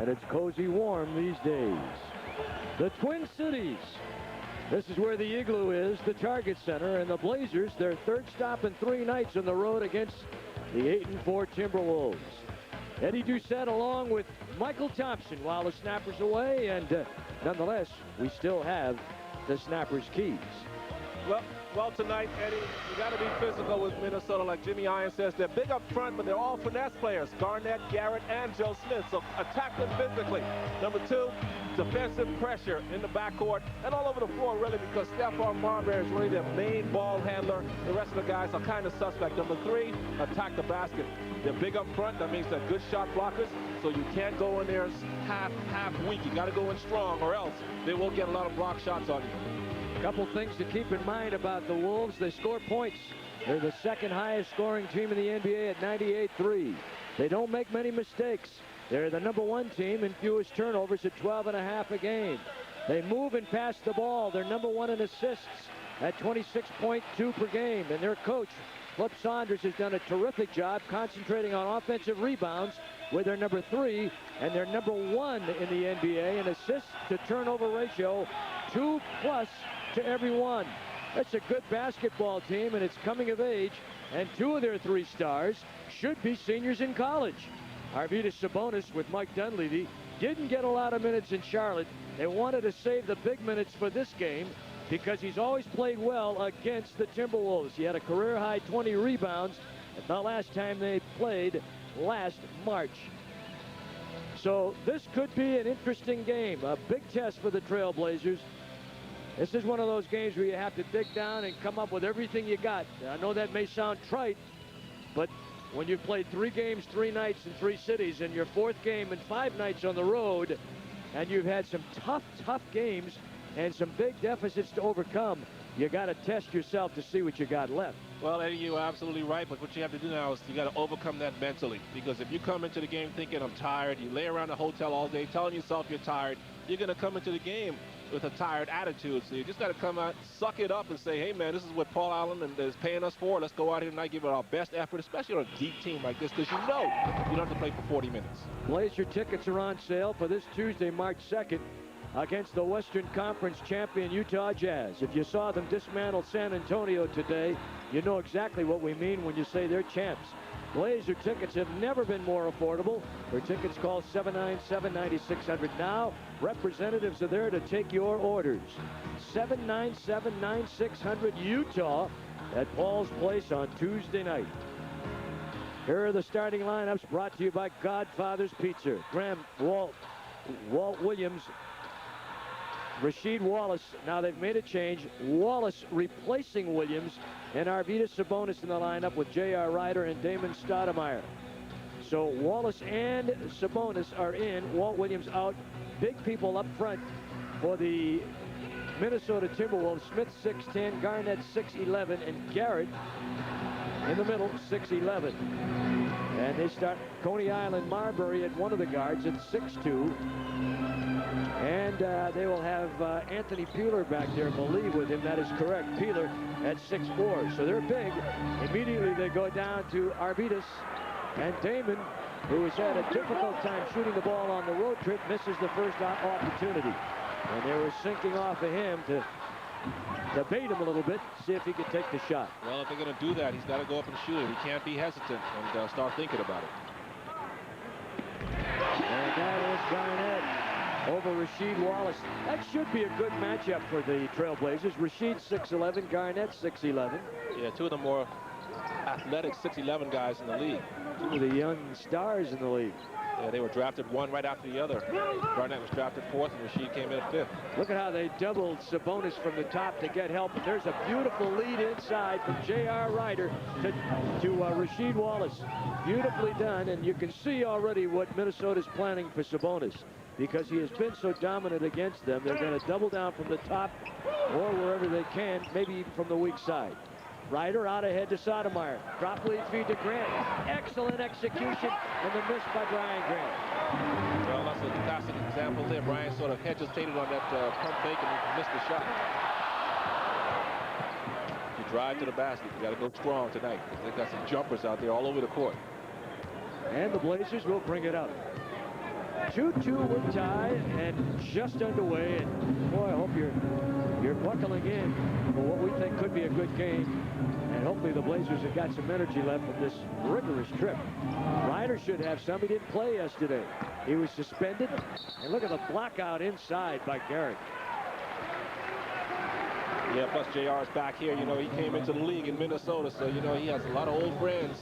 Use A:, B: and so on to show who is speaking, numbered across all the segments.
A: and it's cozy warm these days. The Twin Cities. This is where the Igloo is, the Target Center, and the Blazers, their third stop in 3 nights on the road against the 8-4 Timberwolves. Eddie Doucette along with Michael Thompson while the snapper's away, and nonetheless, we still have the snapper's keys.
B: Well, tonight, Eddie, you got to be physical with Minnesota. Like Jimmy Iron says, they're big up front, but they're all finesse players. Garnett, Garrett, and Joe Smith. So attack them physically. Number 2, defensive pressure in the backcourt and all over the floor, really, because Stephon Marbury is really their main ball handler. The rest of the guys are kind of suspect. Number 3, attack the basket. They're big up front. That means they're good shot blockers. So you can't go in there half weak. You got to go in strong, or else they will get a lot of block shots on you.
A: Couple things to keep in mind about the Wolves. They score points. They're the second highest scoring team in the NBA at 98-3. They don't make many mistakes. They're the number 1 team in fewest turnovers at 12.5 a game. They move and pass the ball. They're number 1 in assists at 26.2 per game. And their coach, Flip Saunders, has done a terrific job concentrating on offensive rebounds with their number 3, and they're number 1 in the NBA in assists to turnover ratio, 2+ to every one. That's a good basketball team, and it's coming of age, and 2 of their 3 stars should be seniors in college. Arvydas Sabonis with Mike Dunleavy didn't get a lot of minutes in Charlotte. They wanted to save the big minutes for this game because he's always played well against the Timberwolves. He had a career-high 20 rebounds the last time they played last March. So this could be an interesting game, a big test for the Trailblazers. This is one of those games where you have to dig down and come up with everything you got. I know that may sound trite, but when you've played 3 games, 3 nights in 3 cities, and your 4th game in 5 nights on the road, and you've had some tough games and some big deficits to overcome, you got to test yourself to see what you got left.
B: Well, Eddie, you're absolutely right, but what you have to do now is you got to overcome that mentally, because if you come into the game thinking I'm tired, you lay around the hotel all day telling yourself you're tired, you're going to come into the game with a tired attitude. So you just got to come out, suck it up, and say, hey, man, this is what Paul Allen is paying us for. Let's go out here tonight, give it our best effort, especially on a deep team like this, because you know you don't have to play for 40 minutes.
A: Blazer tickets are on sale for this Tuesday, March 2nd, against the Western Conference champion Utah Jazz. If you saw them dismantle San Antonio today, you know exactly what we mean when you say they're champs. Blazer tickets have never been more affordable. For tickets, call 797-9600 now. Representatives are there to take your orders. 797-9600 Utah at Paul's Place on Tuesday night. Here are the starting lineups brought to you by Godfather's Pizza. Graham, Walt Williams, Rasheed Wallace. Now they've made a change. Wallace replacing Williams, and Arvydas Sabonis in the lineup with J.R. Ryder and Damon Stoudemire. So Wallace and Sabonis are in. Walt Williams out. Big people up front for the Minnesota Timberwolves. Smith 6'10", Garnett 6'11", and Garrett in the middle 6'11". And they start Coney Island Marbury at one of the guards at 6'2". And they will have Anthony Peeler back there, believe, with him. That is correct. Peeler at 6'4". So they're big. Immediately they go down to Arvydas, and Damon, who has had a difficult time shooting the ball on the road trip, misses the first opportunity. And they were sinking off of him to bait him a little bit, see if he could take the shot.
B: Well, if they're going to do that, he's got to go up and shoot it. He can't be hesitant and start thinking about it.
A: And that is Garnett over Rasheed Wallace. That should be a good matchup for the Trailblazers. Rasheed 6'11", Garnett 6'11".
B: Yeah, 2 of the more athletic 6'11" guys in the league.
A: 2 of the young stars in the league.
B: Yeah, they were drafted one right after the other. Garnett was drafted 4th, and Rasheed came in at 5th.
A: Look at how they doubled Sabonis from the top to get help. There's a beautiful lead inside from J.R. Ryder to Rasheed Wallace. Beautifully done, and you can see already what Minnesota's planning for Sabonis, because he has been so dominant against them. They're going to double down from the top or wherever they can, maybe from the weak side. Ryder out ahead to Stoudemire. Drop lead feed to Grant. Excellent execution, and the miss by Brian Grant.
B: Well, that's a classic example there. Brian sort of hesitated on that pump fake and he missed the shot. You drive to the basket. You got to go strong tonight. They've got some jumpers out there all over the court.
A: And the Blazers will bring it up. 2-2 we're tied and just underway. And boy, I hope you're buckling in for what we think could be a good game. And hopefully the Blazers have got some energy left from this rigorous trip. Ryder should have some. He didn't play yesterday. He was suspended. And look at the block out inside by Garrett.
B: Yeah, plus JR is back here. You know, he came into the league in Minnesota, so, you know, he has a lot of old friends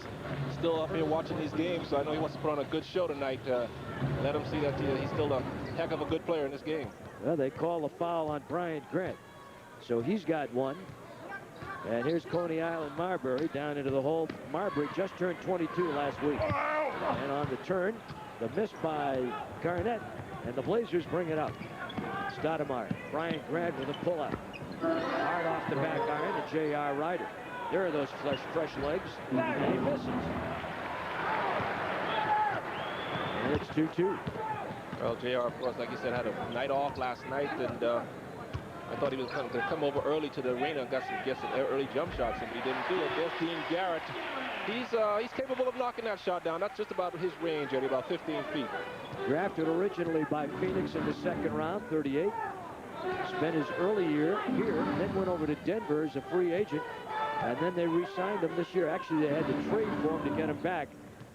B: still up here watching these games. So I know he wants to put on a good show tonight. Let him see that he's still a heck of a good player in this game.
A: Well, they call a foul on Brian Grant. So he's got one. And here's Coney Island Marbury down into the hole. Marbury just turned 22 last week. And on the turn, the miss by Garnett. And the Blazers bring it up. Stoudemire. Brian Grant with a pull-up. Hard off the back iron to J.R. Ryder. There are those fresh legs. And he misses. And it's 2-2.
B: Well, JR, of course, like you said, had a night off last night, and I thought he was going to come over early to the arena and get some early jump shots, and he didn't do it. There's Dean Garrett. He's capable of knocking that shot down. That's just about his range, Eddie, about 15 feet.
A: Drafted originally by Phoenix in the second round, 38. Spent his early year here, then went over to Denver as a free agent, and then they re-signed him this year. Actually, they had to trade for him to get him back,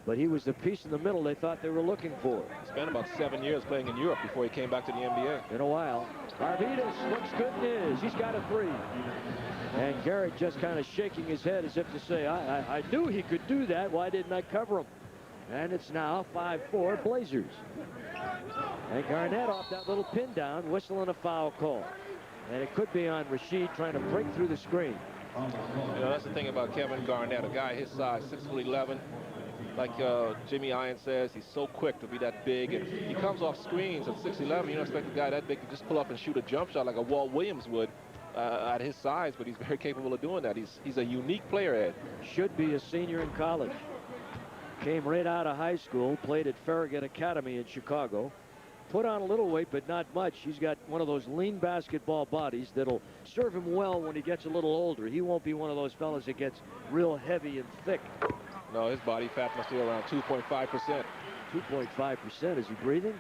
A: but he was the piece in the middle they thought they were looking for.
B: He spent about 7 years playing in Europe before he came back to the NBA.
A: In a while. Arvidas looks good in his. He's got a three. And Garrett just kind of shaking his head as if to say, I knew he could do that. Why didn't I cover him? And it's now 5-4 Blazers. And Garnett off that little pin down, whistling a foul call. And it could be on Rasheed trying to break through the screen.
B: You know, that's the thing about Kevin Garnett, a guy his size, 6'11". Like Jimmy Iron says, he's so quick to be that big, and he comes off screens at 6'11". You don't expect a guy that big to just pull up and shoot a jump shot like a Walt Williams would at his size, but he's very capable of doing that. He's a unique player, Ed.
A: Should be a senior in college. Came right out of high school, played at Farragut Academy in Chicago. Put on a little weight, but not much. He's got one of those lean basketball bodies that'll serve him well when he gets a little older. He won't be one of those fellas that gets real heavy and thick.
B: No, his body fat must be around 2.5%.
A: 2.5%. Is he breathing?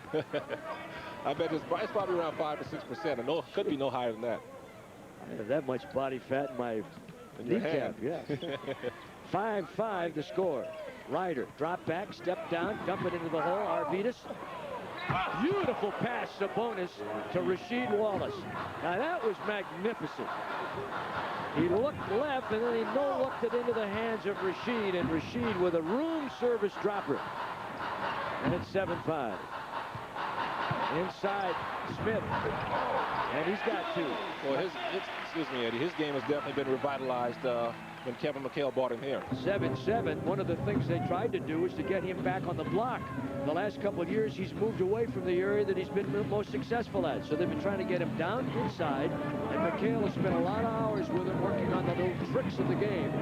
B: I bet it's probably around 5 or 6%. And no, could be no higher than that.
A: I have that much body fat in my kneecap. Yeah. 5-5 the score. Ryder drop back, step down, dump it into the hole. Arvidas. Beautiful pass, Sabonis to Rasheed Wallace. Now that was magnificent. He looked left and then he no-looked it into the hands of Rasheed, and Rasheed with a room service dropper. And it's 7-5. Inside Smith, and he's got two.
B: Well, excuse me, Eddie, his game has definitely been revitalized when Kevin McHale brought him here.
A: 7-7. One of the things they tried to do is to get him back on the block. The last couple of years, he's moved away from the area that he's been most successful at. So they've been trying to get him down inside, and McHale has spent a lot of hours with him working on the little tricks of the game.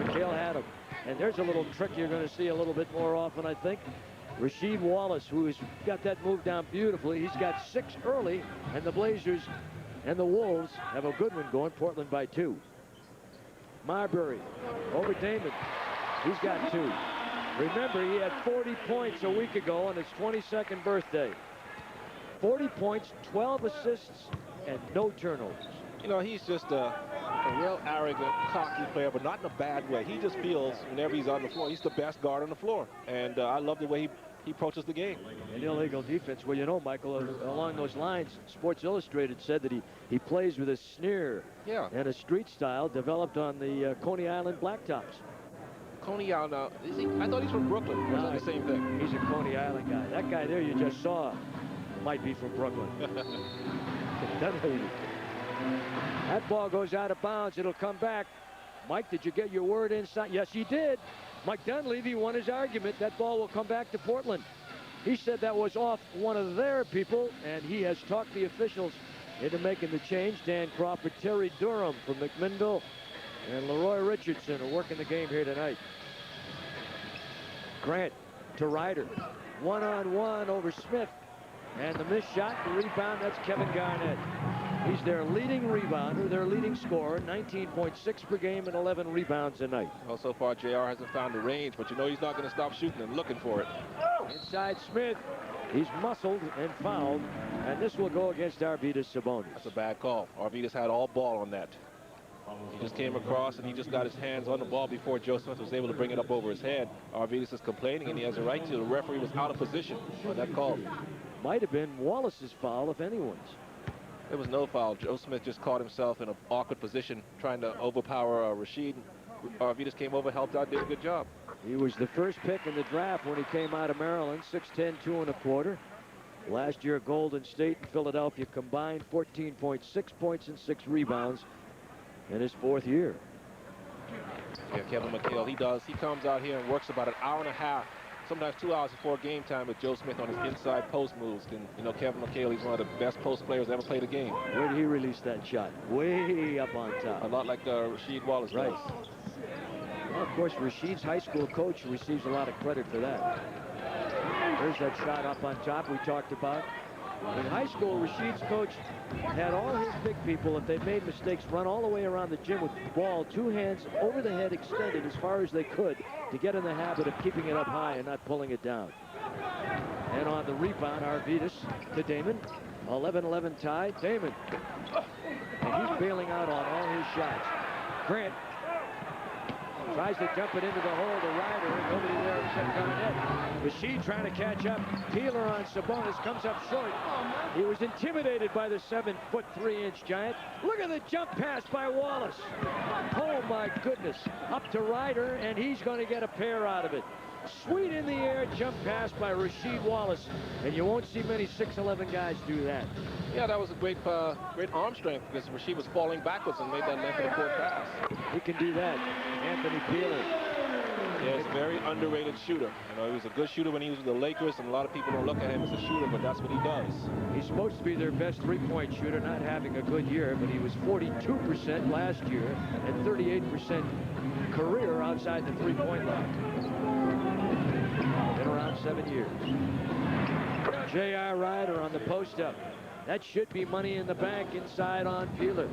A: McHale had him. And there's a little trick you're going to see a little bit more often, I think. Rasheed Wallace, who has got that move down beautifully. He's got 6 early, and the Blazers and the Wolves have a good one going. Portland by 2. Marbury over Damon. He's got 2. Remember, he had 40 points a week ago on his 22nd birthday. 40 points, 12 assists, and no turnovers.
B: You know, he's just a real arrogant, cocky player, but not in a bad way. He just feels whenever he's on the floor, he's the best guard on the floor. And I love the way he approaches the game.
A: An illegal defense. Well, you know, Michael, along those lines, Sports Illustrated said that he plays with a sneer and a street style developed on the Coney Island blacktops.
B: Coney Island, I thought he's from Brooklyn. Or is that the same thing?
A: He's a Coney Island guy. That guy there you just saw might be from Brooklyn. That ball goes out of bounds. It'll come back. Mike, did you get your word inside? Yes, he did. Mike Dunleavy won his argument. That ball will come back to Portland. He said that was off one of their people, and he has talked the officials into making the change. Dan Crawford, Terry Durham from McMinnville, and Leroy Richardson are working the game here tonight. Grant to Ryder. One-on-one over Smith. And the missed shot, the rebound, that's Kevin Garnett. He's their leading rebounder, their leading scorer, 19.6 per game and 11 rebounds a night.
B: Well, so far, JR hasn't found the range, but you know he's not going to stop shooting and looking for it.
A: Inside Smith, He's muscled and fouled, and this will go against Arvydas Sabonis.
B: That's a bad call. Arvydas had all ball on that. He just came across and he just got his hands on the ball before Joe Smith was able to bring it up over his head. Arvydas is complaining, and he has a right to. The referee was out of position on that call.
A: Might have been Wallace's foul, if anyone's.
B: There was no foul. Joe Smith just caught himself in an awkward position trying to overpower Rasheed. Arvydas came over, helped out, did a good job.
A: He was the first pick in the draft when he came out of Maryland, 6'10", 2 1/4. Last year, Golden State and Philadelphia combined 14.6 points and 6 rebounds in his 4th year.
B: Yeah, Kevin McHale, he comes out here and works about an hour and a half, sometimes 2 hours before game time with Joe Smith on his inside post moves. And, you know, Kevin McHale, he's one of the best post players ever played a game.
A: Where did he release that shot? Way up on top.
B: A lot like Rasheed Wallace.
A: Right. Well, of course, Rasheed's high school coach receives a lot of credit for that. There's that shot up on top we talked about. In high school, Rasheed's coach had all his big people, if they made mistakes, run all the way around the gym with the ball, 2 hands over the head extended as far as they could to get in the habit of keeping it up high and not pulling it down. And on the rebound, Arvydas to Damon. 11-11 tie. Damon. And he's bailing out on all his shots. Grant tries to jump it into the hole to Ryder, and nobody there except Garnett. Rasheed trying to catch up. Peeler on Sabonis comes up short. He was intimidated by the 7-foot 3-inch giant. Look at the jump pass by Wallace. Oh my goodness. Up to Ryder, and he's going to get a pair out of it. Sweet in the air jump pass by Rasheed Wallace, and you won't see many 6'11" guys do that.
B: Yeah, that was a great arm strength because Rasheed was falling backwards and made that length of the court pass.
A: He can do that. Anthony Peeler.
B: Yeah, he's a very underrated shooter. You know, he was a good shooter when he was with the Lakers, and a lot of people don't look at him as a shooter, but that's what he does.
A: He's supposed to be their best three-point shooter, not having a good year, but he was 42% last year and 38% career outside the three-point line. Been around 7 years. J.R. Ryder on the post-up. That should be money in the bank inside on Peeler.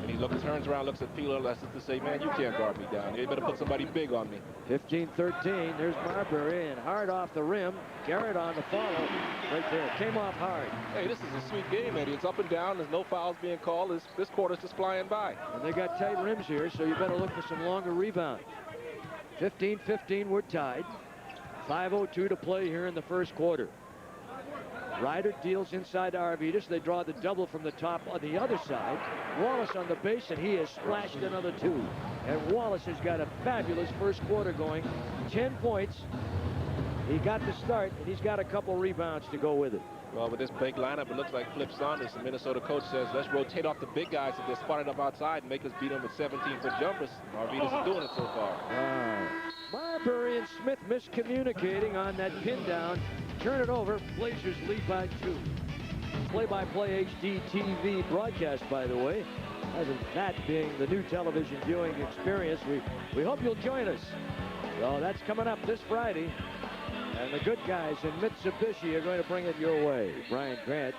B: And he turns around, looks at Peeler, as to say, man, you can't guard me down. You better put somebody big on me.
A: 15-13. There's Marbury, and hard off the rim. Garrett on the follow. Right there. Came off hard.
B: Hey, this is a sweet game, Eddie. It's up and down. There's no fouls being called. This quarter's just flying by.
A: And they got tight rims here, so you better look for some longer rebounds. 15-15, we're tied. 5:02 to play here in the first quarter. Ryder deals inside to Arvydas. They draw the double from the top on the other side. Wallace on the base, and he has splashed another 2. And Wallace has got a fabulous first quarter going. 10 points. He got the start, and he's got a couple rebounds to go with it.
B: Well, with this big lineup, it looks like Flip Saunders, the Minnesota coach, says, let's rotate off the big guys if they're spotted up outside and make us beat them with 17-foot jumpers. Arvydas is doing it so far.
A: Marbury and Smith miscommunicating on that pin down. Turn it over. Blazers lead by 2. Play-by-play HD TV broadcast, by the way. That being the new television viewing experience, we hope you'll join us. So that's coming up this Friday. And the good guys in Mitsubishi are going to bring it your way. Brian Grant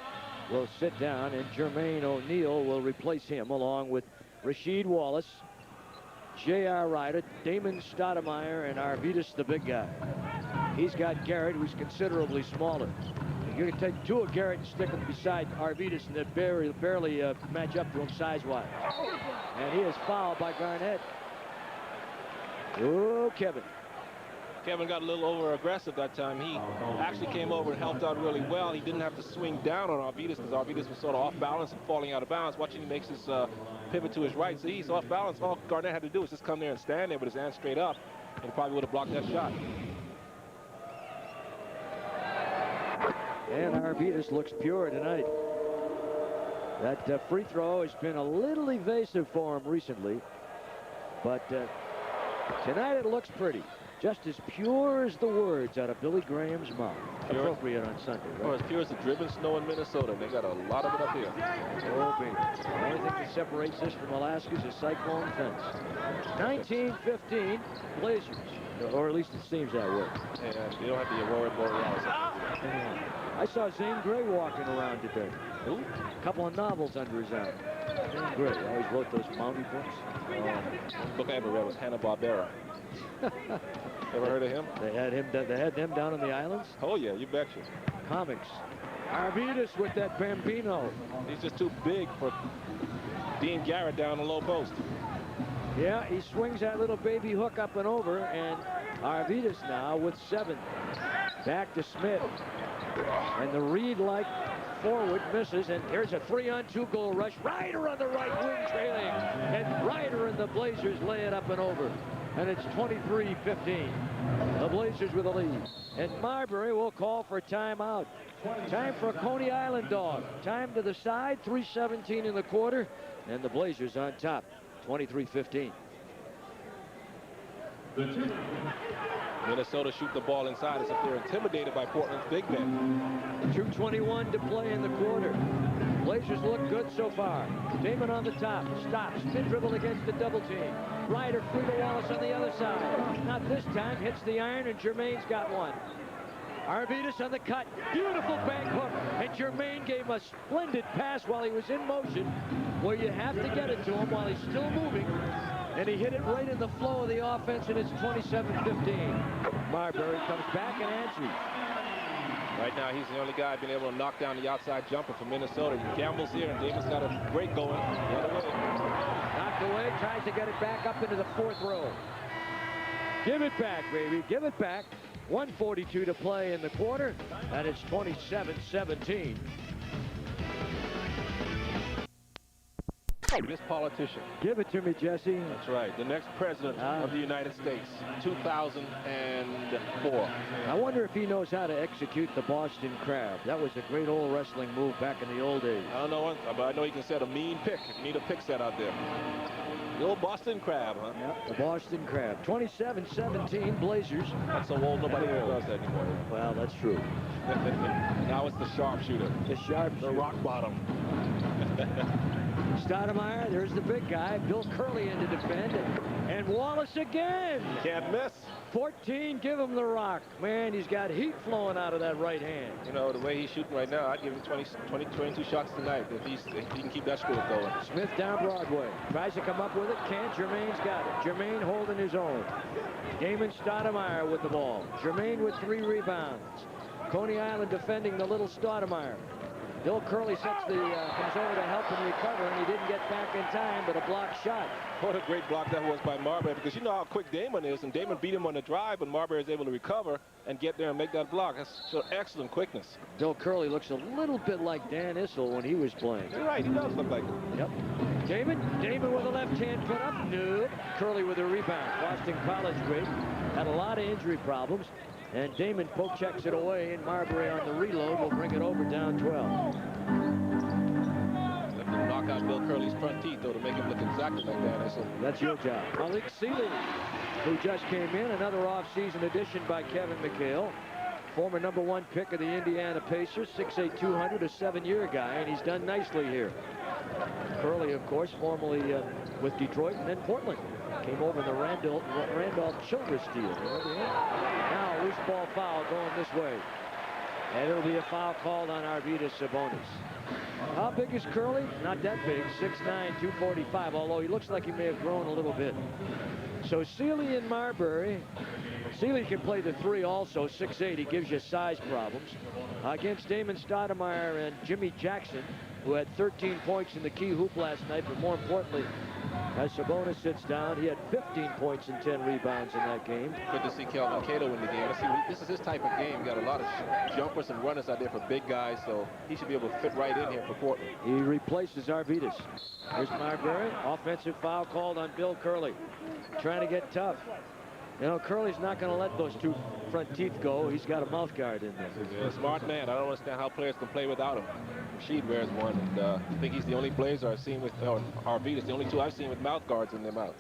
A: will sit down, and Jermaine O'Neal will replace him, along with Rasheed Wallace, J.R. Ryder, Damon Stoudemire, and Arvydas, the big guy. He's got Garrett, who's considerably smaller. You can take 2 of Garrett and stick them beside Arvydas, and they barely match up to him size-wise. And he is fouled by Garnett. Oh, Kevin.
B: Kevin got a little over-aggressive that time. He actually came over and helped out really well. He didn't have to swing down on Arvydas because Arvydas was sort of off balance and falling out of bounds. Watching he makes his pivot to his right. So he's off balance. All Garnett had to do was just come there and stand there with his hands straight up, and he probably would have blocked that shot.
A: And Arvydas looks pure tonight. That free throw has been a little evasive for him recently, but tonight it looks pretty. Just as pure as the words out of Billy Graham's mouth. Pure. Appropriate on Sunday, right?
B: Or as pure as the driven snow in Minnesota. They got a lot of it up here.
A: Oh, baby. The only thing that separates this from Alaska is a cyclone fence. 19-15, Blazers. Or at least it seems that way.
B: And you don't have to be worried about Wallace.
A: I saw Zane Grey walking around today. Ooh, a couple of novels under his arm. Zane Grey always wrote those Mountie books.
B: The book I ever read was Hanna-Barbera. Ever heard of him?
A: They had him down on the islands?
B: Oh, yeah, you betcha.
A: comics. Arvidas with that Bambino.
B: He's just too big for Dean Garrett down the low post.
A: Yeah, he swings that little baby hook up and over, and Arvidas now with 7. Back to Smith. And the Reed-like forward misses, and here's a 3-on-2 goal rush. Ryder on the right wing trailing, and Ryder and the Blazers lay it up and over. And it's 23-15. The Blazers with a lead. And Marbury will call for timeout. Time for a Coney Island dog. Time to the side, 3:17 in the quarter, and the Blazers on top, 23-15.
B: Minnesota shoot the ball inside as if they're intimidated by Portland's big men.
A: 2:21 to play in the quarter. Blazers look good so far. Damon on the top, stops, spin dribble against the double team. Ryder free to Wallace on the other side. Not this time, hits the iron, and Jermaine's got one. Arvidas on the cut, beautiful bank hook, and Jermaine gave a splendid pass while he was in motion, where you have to get it to him while he's still moving, and he hit it right in the flow of the offense, and it's 27-15. Marbury comes back and answers.
B: Right now, he's the only guy being able to knock down the outside jumper for Minnesota. He gambles here, and Davis got a break going. The other way.
A: Knocked away, tries to get it back up into the 4th row. Give it back, baby, give it back. 1:42 to play in the quarter, and it's 27-17.
B: This politician.
A: Give it to me, Jesse.
B: That's right. The next president of the United States, 2004.
A: I wonder if he knows how to execute the Boston Crab. That was a great old wrestling move back in the old days.
B: I don't know, but I know he can set a mean pick. You need a pick set out there. The old Boston Crab, huh?
A: Yep, the Boston Crab. 27-17 Blazers.
B: That's so old, nobody does that anymore.
A: Well, that's true.
B: Now it's the sharpshooter.
A: The sharpshooter.
B: The rock bottom.
A: Stoudemire, there's the big guy. Bill Curley in to defend. And Wallace again.
B: Can't miss.
A: 14, give him the rock. Man, he's got heat flowing out of that right hand.
B: You know, the way he's shooting right now, I'd give him 22 shots tonight if he can keep that streak going.
A: Smith down Broadway. Tries to come up with it. Can't. Jermaine's got it. Jermaine holding his own. Damon Stoudemire with the ball. Jermaine with 3 rebounds. Coney Island defending the little Stoudemire. Bill Curley comes over to help him recover, and he didn't get back in time, but a blocked shot.
B: What a great block that was by Marbury, because you know how quick Damon is, and Damon beat him on the drive, but Marbury is able to recover and get there and make that block. That's so excellent quickness.
A: Bill Curley looks a little bit like Dan Issel when he was playing.
B: You're right, he does look like him.
A: Yep. Damon with a left hand put up. No. Curley with a rebound. Boston College great. Had a lot of injury problems. And Damon poke checks it away, and Marbury on the reload will bring it over down 12.
B: Let them knock out Bill Curley's front teeth, though, to make him look exactly like that.
A: That's your job. Malik Sealy, who just came in, another off-season addition by Kevin McHale. Former #1 pick of the Indiana Pacers, 6'8", 200, a 7-year guy, and he's done nicely here. Curley, of course, formerly with Detroit and then Portland. Came over in the Randolph Childress deal. Now, loose ball foul going this way. And it'll be a foul called on Arvidas Sabonis. How big is Curley? Not that big, 6'9", 245, although he looks like he may have grown a little bit. So Sealy and Marbury. Sealy can play the 3 also, 6'8". He gives you size problems. Against Damon Stoudemire and Jimmy Jackson, who had 13 points in the key hoop last night, but more importantly, as Sabonis sits down, he had 15 points and 10 rebounds in that game.
B: Good to see Kelvin Cato in the game. This is his type of game. You got a lot of jumpers and runners out there for big guys, so he should be able to fit right in here for Portland.
A: He replaces Arvidas. Here's Marbury. Offensive foul called on Bill Curley. Trying to get tough. You know, Curley's not going to let those 2 front teeth go. He's got a mouth guard in there.
B: Yeah, smart man. I don't understand how players can play without him. Rasheed wears one, and I think he's the only Blazer I've seen with Arvidas. The only 2 I've seen with mouth guards in their mouth.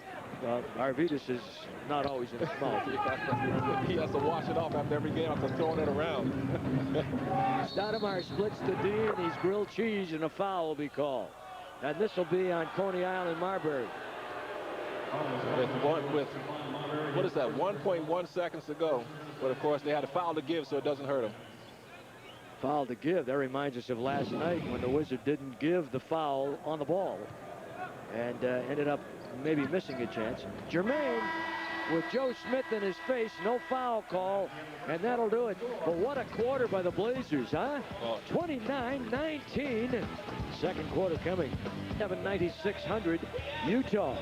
A: Arvidas is not always in his mouth.
B: He has to wash it off after every game after throwing it around.
A: Stoudemire splits the D, and he's grilled cheese, and a foul will be called. And this will be on Coney Island Marbury.
B: With what is that, 1.1 seconds to go. But, of course, they had a foul to give, so it doesn't hurt them.
A: Foul to give. That reminds us of last night when the Wizard didn't give the foul on the ball and ended up maybe missing a chance. Jermaine with Joe Smith in his face. No foul call, and that'll do it. But what a quarter by the Blazers, huh? 29-19. Second quarter coming. 79600 Utah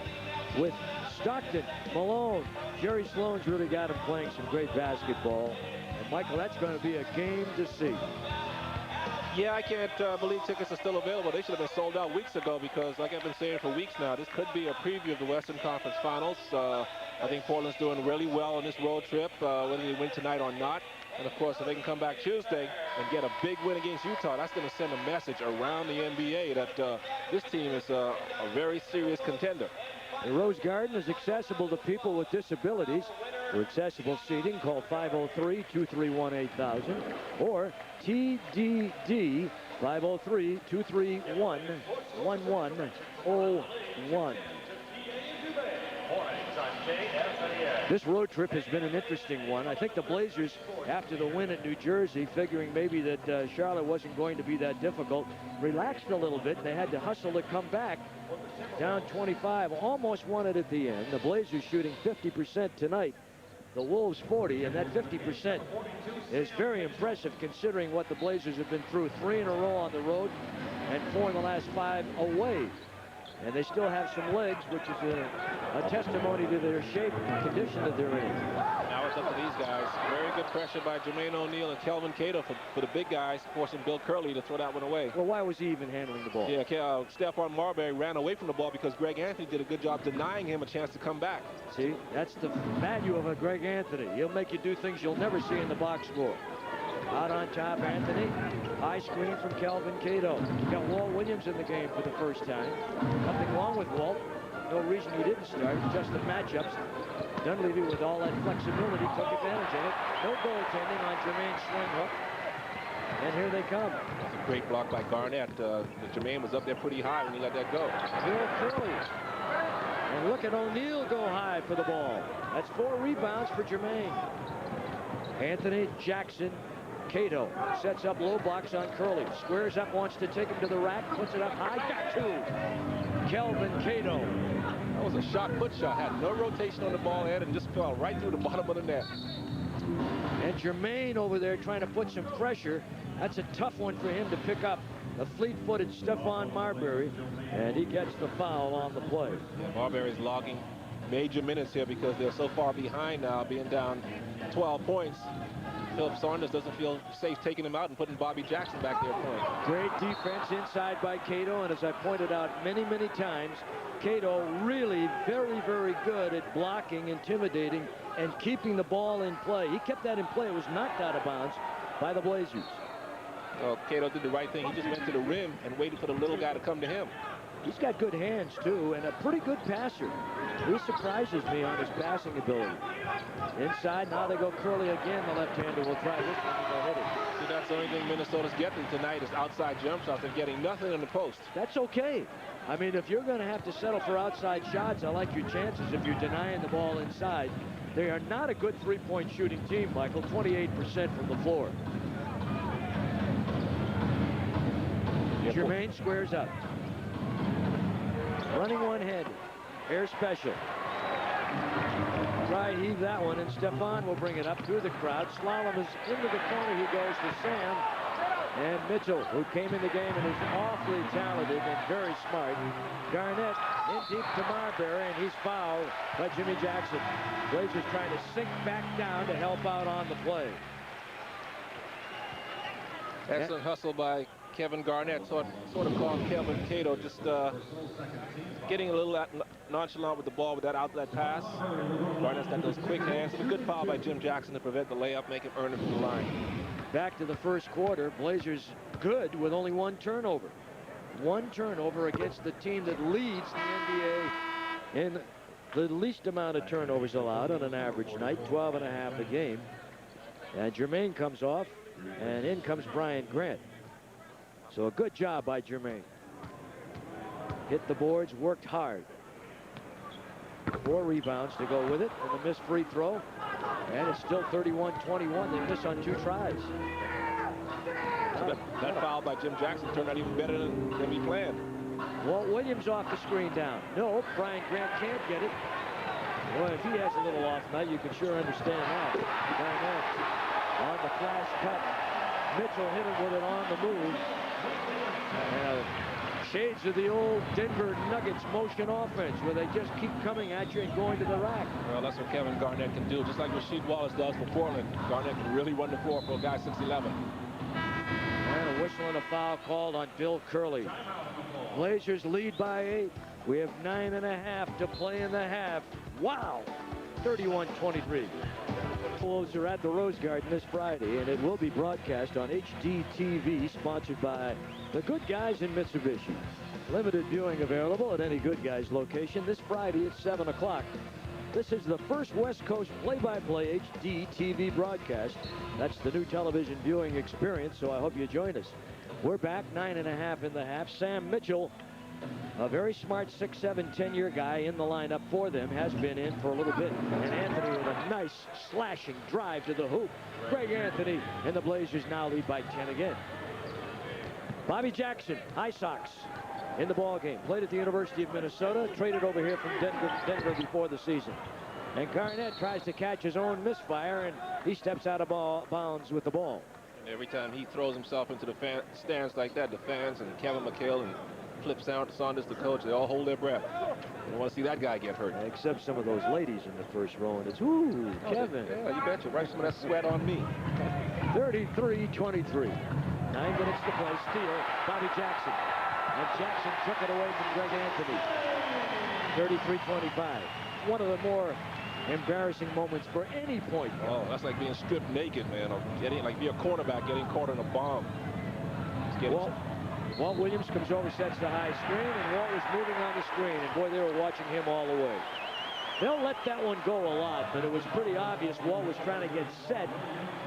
A: with Stockton, Malone. Jerry Sloan's really got him playing some great basketball. And Michael, that's going to be a game to see.
B: Yeah, I can't believe tickets are still available. They should have been sold out weeks ago because, like I've been saying for weeks now, this could be a preview of the Western Conference Finals. I think Portland's doing really well on this road trip, whether they win tonight or not. And, of course, if they can come back Tuesday and get a big win against Utah, that's going to send a message around the NBA that this team is a very serious contender.
A: The Rose Garden is accessible to people with disabilities. For accessible seating, call 503-231-8000 or TDD 503-231-1101. This road trip has been an interesting one. I think the Blazers, after the win at New Jersey, figuring maybe that Charlotte wasn't going to be that difficult, relaxed a little bit. They had to hustle to come back. Down 25, almost won it at the end. The Blazers shooting 50% tonight. The Wolves 40, and that 50% is very impressive considering what the Blazers have been through. 3 in a row on the road and 4 in the last 5 away. And they still have some legs, which is a testimony to their shape and condition that they're in.
B: Now it's up to these guys. Very good pressure by Jermaine O'Neal and Kelvin Cato for the big guys, forcing Bill Curley to throw that one away.
A: Well, why was he even handling the ball?
B: Yeah, Stephon Marbury ran away from the ball because Greg Anthony did a good job denying him a chance to come back.
A: See, that's the value of a Greg Anthony. He'll make you do things you'll never see in the box score. Out on top, Anthony. High screen from Kelvin Cato. Got Walt Williams in the game for the first time. Nothing wrong with Walt. No reason he didn't start. Just the matchups. Dunleavy, with all that flexibility, took advantage of it. No goaltending on Jermaine's swing hook. And here they come.
B: That's a great block by Garnett. Jermaine was up there pretty high when he let that go.
A: Bill Curley. And look at O'Neal go high for the ball. That's 4 rebounds for Jermaine. Anthony, Jackson, Cato sets up low blocks on Curley. Squares up, wants to take him to the rack, puts it up high, got 2. Kelvin Cato.
B: That was a shot-put shot. Had no rotation on the ball head and just fell right through the bottom of the net.
A: And Jermaine over there trying to put some pressure. That's a tough one for him to pick up. The fleet-footed Stephon Marbury, and he gets the foul on the play.
B: Yeah, Marbury's logging major minutes here because they're so far behind now, being down 12 points. Philip Saunders doesn't feel safe taking him out and putting Bobby Jackson back there playing.
A: Great defense inside by Cato, and as I pointed out many, many times, Cato really very, very good at blocking, intimidating, and keeping the ball in play. He kept that in play. It was knocked out of bounds by the Blazers.
B: Well, Cato did the right thing. He just went to the rim and waited for the little guy to come to him.
A: He's got good hands, too, and a pretty good passer. He surprises me on his passing ability. Inside, now they go Curley again. The left-hander will try this one and go hit it.
B: See, that's the only thing Minnesota's getting tonight is outside jump shots. They're getting nothing in the post.
A: That's okay. I mean, if you're going to have to settle for outside shots, I like your chances if you're denying the ball inside. They are not a good three-point shooting team, Michael. 28% from the floor. Jermaine squares up. Running one head. Air special. Try heave that one, and Stephon will bring it up through the crowd. Slalom is into the corner. He goes to Sam. And Mitchell, who came in the game and is awfully talented and very smart. Garnett in deep to Marbury, and he's fouled by Jimmy Jackson. Blazers trying to sink back down to help out on the play.
B: Excellent hustle by Kevin Garnett, sort of called Kelvin Cato, just getting a little nonchalant with the ball with that outlet pass. Garnett's got those quick hands, and a good foul by Jim Jackson to prevent the layup, make him earn it from the line.
A: Back to the first quarter, Blazers good with only 1 turnover. 1 turnover against the team that leads the NBA in the least amount of turnovers allowed on an average night, 12.5 a game. And Jermaine comes off, and in comes Brian Grant. So a good job by Jermaine. Hit the boards, worked hard. 4 rebounds to go with it, and the missed free throw. And it's still 31-21. They miss on 2 tries.
B: So that foul by Jim Jackson turned out even better than we planned.
A: Walt Williams off the screen down. No, Brian Grant can't get it. Boy, if he has a little off night, you can sure understand that. Garnett on the flash cut. Mitchell hit him with it on the move. And shades of the old Denver Nuggets motion offense, where they just keep coming at you and going to the rack.
B: Well, that's what Kevin Garnett can do. Just like Rasheed Wallace does for Portland. Garnett can really run the floor for a guy 6'11".
A: And a whistle and a foul called on Bill Curley. Blazers lead by 8. We have 9.5 to play in the half. Wow! 31-23. Wolves are at the Rose Garden this Friday, and it will be broadcast on HD TV, sponsored by the Good Guys in Mitsubishi. Limited viewing available at any Good Guys location this Friday at 7 o'clock. This is the first West Coast play-by-play HD TV broadcast. That's the new television viewing experience, so I hope you join us. We're back, 9.5 in the half. Sam Mitchell, a very smart 6'7", 10-year guy in the lineup for them, has been in for a little bit. And Anthony with a nice slashing drive to the hoop. Greg Anthony, and the Blazers now lead by 10 again. Bobby Jackson, High Sox, in the ball game. Played at the University of Minnesota, traded over here from Denver before the season. And Garnett tries to catch his own misfire, and he steps out of bounds with the ball.
B: And every time he throws himself into the stands like that, the fans and Kevin McHale and Flip Saunders, the coach, they all hold their breath. They don't want to see that guy get hurt.
A: Except some of those ladies in the first row, and it's, ooh, Kevin.
B: Yeah, you betcha. Right, some of that sweat on me.
A: 33-23. 9 minutes to play. Steal, Bobby Jackson. And Jackson took it away from Greg Anthony. 33-25. One of the more embarrassing moments for any point guard.
B: Oh, that's like being stripped naked, man. Or getting, like, be a cornerback getting caught in a bomb.
A: Walt Williams comes over, sets the high screen, and Walt was moving on the screen, and boy, they were watching him all the way. They'll let that one go a lot, but it was pretty obvious Walt was trying to get set.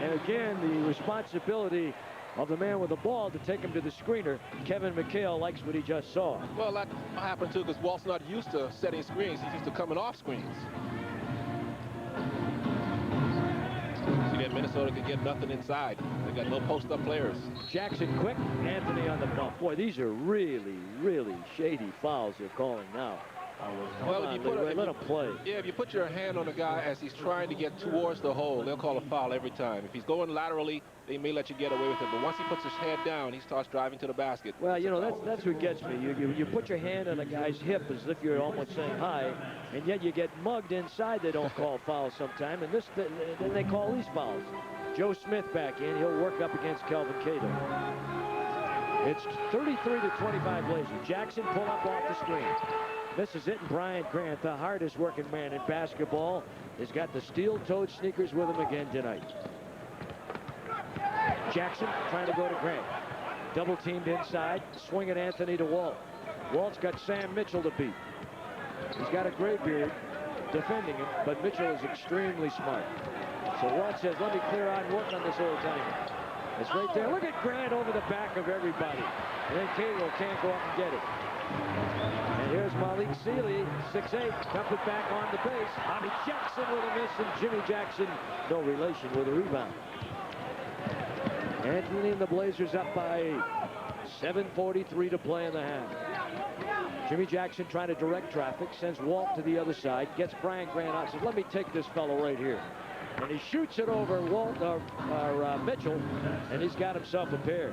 A: And again, the responsibility of the man with the ball to take him to the screener. Kevin McHale likes what he just saw.
B: Well, that happened too, because Walt's not used to setting screens. He's used to coming off screens. See that Minnesota can get nothing inside. They got no post-up players.
A: Jackson quick, Anthony on the bump. Boy, these are really, really shady fouls they're calling now.
B: Well,
A: let him play.
B: Yeah, if you put your hand on a guy as he's trying to get towards the hole, they'll call a foul every time. If he's going laterally, they may let you get away with it. But once he puts his head down, he starts driving to the basket.
A: Well, you know, that's what gets me. You put your hand on a guy's hip as if you're almost saying hi, and yet you get mugged inside. They don't call fouls sometime, and then they call these fouls. Joe Smith back in. He'll work up against Kelvin Cato. It's 33-25 Blazers. Jackson pull up off the screen. Misses it, and Brian Grant, the hardest working man in basketball, has got the steel-toed sneakers with him again tonight. Jackson trying to go to Grant. Double teamed inside, swinging Anthony to Walt. Walt's got Sam Mitchell to beat. He's got a gray beard defending him, but Mitchell is extremely smart. So Walt says, let me clear out and work on this old timer. It's right there. Look at Grant over the back of everybody. And then Cato can't go up and get it. And here's Malik Sealy, 6'8", dump it back on the base. Bobby Jackson with a miss, and Jimmy Jackson, no relation, with a rebound. Anthony and the Blazers up by 8. 7:43 to play in the half. Jimmy Jackson trying to direct traffic, sends Walt to the other side, gets Brian Grant out, says, let me take this fellow right here. And he shoots it over Mitchell, and he's got himself a pair.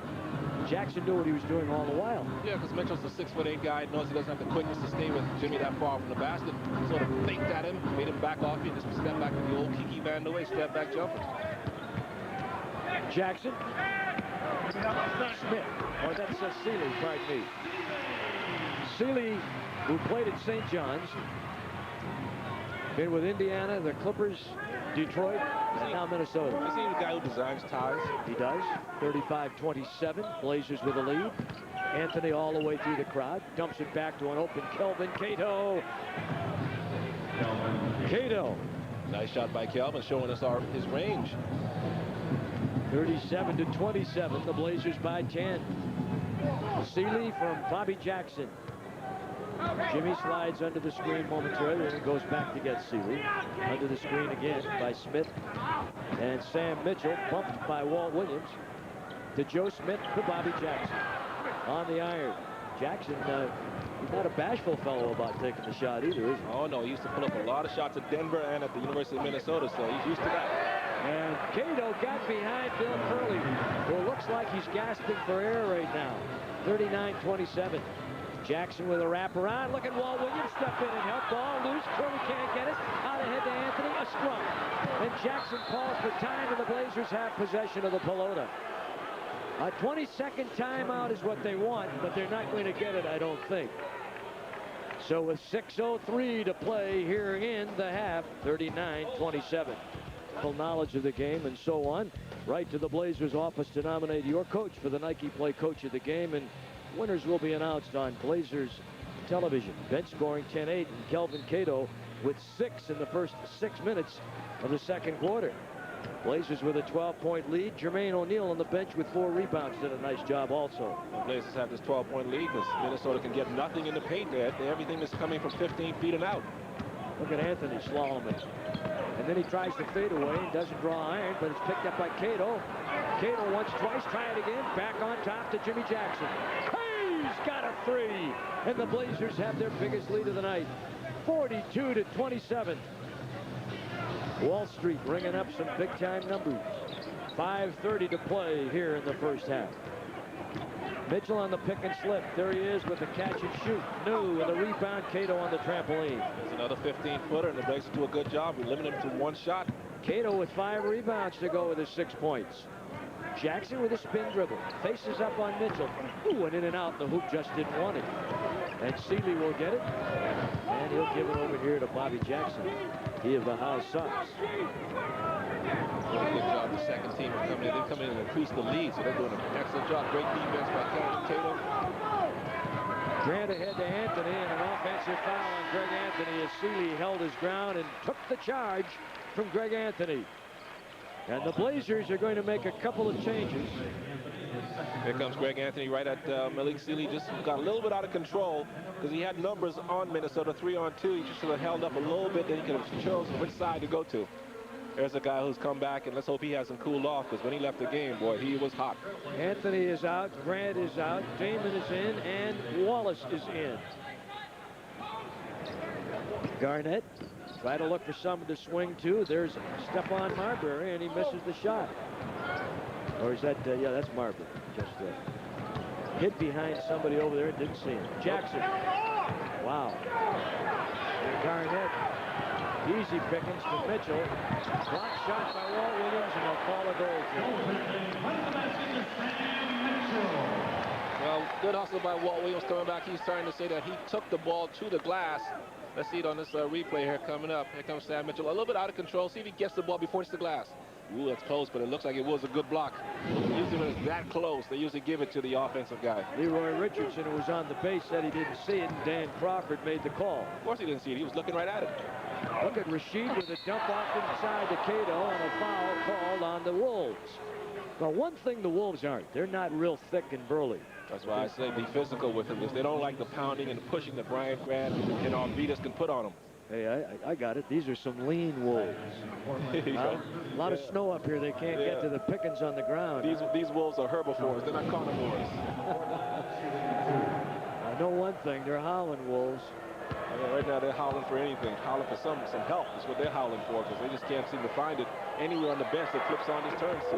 A: Jackson knew what he was doing all the while.
B: Yeah, because Mitchell's a 6'8" guy, knows he doesn't have the quickness to stay with Jimmy that far from the basket. Sort of faked at him, made him back off you, just step back to the old Kiki Vandeweghe step back jumper.
A: Jackson. Smith. Or that's Sealy, pardon me. Sealy, who played at St. John's, been with Indiana, the Clippers, Detroit, and now Minnesota.
B: Is he the guy who designs ties?
A: He does. 35-27. Blazers with the lead. Anthony all the way through the crowd. Dumps it back to an open Kelvin Cato. Cato.
B: Nice shot by Kelvin, showing us his range.
A: 37-27. The Blazers by 10. Sealy from Bobby Jackson. Jimmy slides under the screen momentarily, and goes back to get Sealy. Under the screen again by Smith. And Sam Mitchell bumped by Walt Williams to Joe Smith to Bobby Jackson. On the iron. Jackson He's not a bashful fellow about taking the shot either, is he?
B: Oh, no, he used to pull up a lot of shots at Denver and at the University of Minnesota, so he's used to that.
A: And Cato got behind Bill Curley, who looks like he's gasping for air right now. 39-27. Jackson with a wraparound. Look at Walt Williams step in and help. Ball loose. Curley can't get it. Out ahead to Anthony. A scrum. And Jackson calls for time, and the Blazers have possession of the pelota. A 20-second timeout is what they want, but they're not going to get it, I don't think. So with 6:03 to play here in the half, 39-27. Full knowledge of the game and so on. Right to the Blazers office to nominate your coach for the Nike Play Coach of the Game, and winners will be announced on Blazers television. Bench scoring 10-8, and Kelvin Cato with 6 in the first 6 minutes of the second quarter. Blazers with a 12-point lead. Jermaine O'Neal on the bench with 4 rebounds. Did a nice job also.
B: The Blazers have this 12-point lead because Minnesota can get nothing in the paint there. Everything is coming from 15 feet and out.
A: Look at Anthony slaloming. And then he tries to fade away and doesn't draw iron, but it's picked up by Cato. Cato once, twice, try it again. Back on top to Jimmy Jackson. He's got a 3. And the Blazers have their biggest lead of the night. 42-27. Wall Street ringing up some big-time numbers. 5:30 to play here in the first half. Mitchell on the pick and slip. There he is with the catch and shoot. New with a rebound. Cato on the trampoline.
B: There's another 15-footer, and the Blazers do a good job. We limit him to 1 shot.
A: Cato with 5 rebounds to go with his 6 points. Jackson with a spin dribble. Faces up on Mitchell. Ooh, and in and out. The hoop just didn't want it. And Seeley will get it. And he'll give it over here to Bobby Jackson. He of the House Sox.
B: Good job. The second team are coming in. They come in and increase the lead, so they're doing an excellent job. Great defense by Kelvin Cato.
A: Grant ahead to Anthony, and an offensive foul on Greg Anthony as Seeley held his ground and took the charge from Greg Anthony. And the Blazers are going to make a couple of changes.
B: Here comes Greg Anthony right at Malik Seeley. Just got a little bit out of control because he had numbers on Minnesota 3-on-2. He just should have held up a little bit, then he could have chosen which side to go to. There's a guy who's come back, and let's hope he hasn't cooled off, because when he left the game, boy, he was hot.
A: Anthony is out, Grant is out, Damon is in, and Wallace is in. Garnett try to look for some of the swing too. There's Stephon Marbury, and he misses the shot. Or is that, yeah, that's Marbury. Just hid behind somebody over there and didn't see him. Jackson. Wow. And Garnett. Easy pickings to Mitchell. Block shot by Walt Williams, and they'll call a goal.
B: Well, good hustle by Walt Williams coming back. He's trying to say that he took the ball to the glass. Let's see it on this replay here coming up. Here comes Sam Mitchell. A little bit out of control. See if he gets the ball before it's the glass. Ooh, that's close, but it looks like it was a good block. Usually when it's that close, they usually give it to the offensive guy.
A: Leroy Richardson, who was on the base, said he didn't see it, and Dan Crawford made the call.
B: Of course he didn't see it. He was looking right at it.
A: Look at Rasheed with a dump off inside to Cato, and a foul called on the Wolves. Now, one thing the Wolves aren't, they're not real thick and burly.
B: That's why I say be physical with him, because they don't like the pounding and the pushing that Brian Grant and Arvidas can put on them.
A: Hey, I got it. These are some lean Wolves. A lot of snow up here. They can't get to the pickings on the ground.
B: These Wolves are herbivores. They're not carnivores.
A: I know one thing. They're howling Wolves.
B: Right now they're howling for anything. Howling for some help is what they're howling for, because they just can't seem to find it anywhere on the bench that flips on his turns to.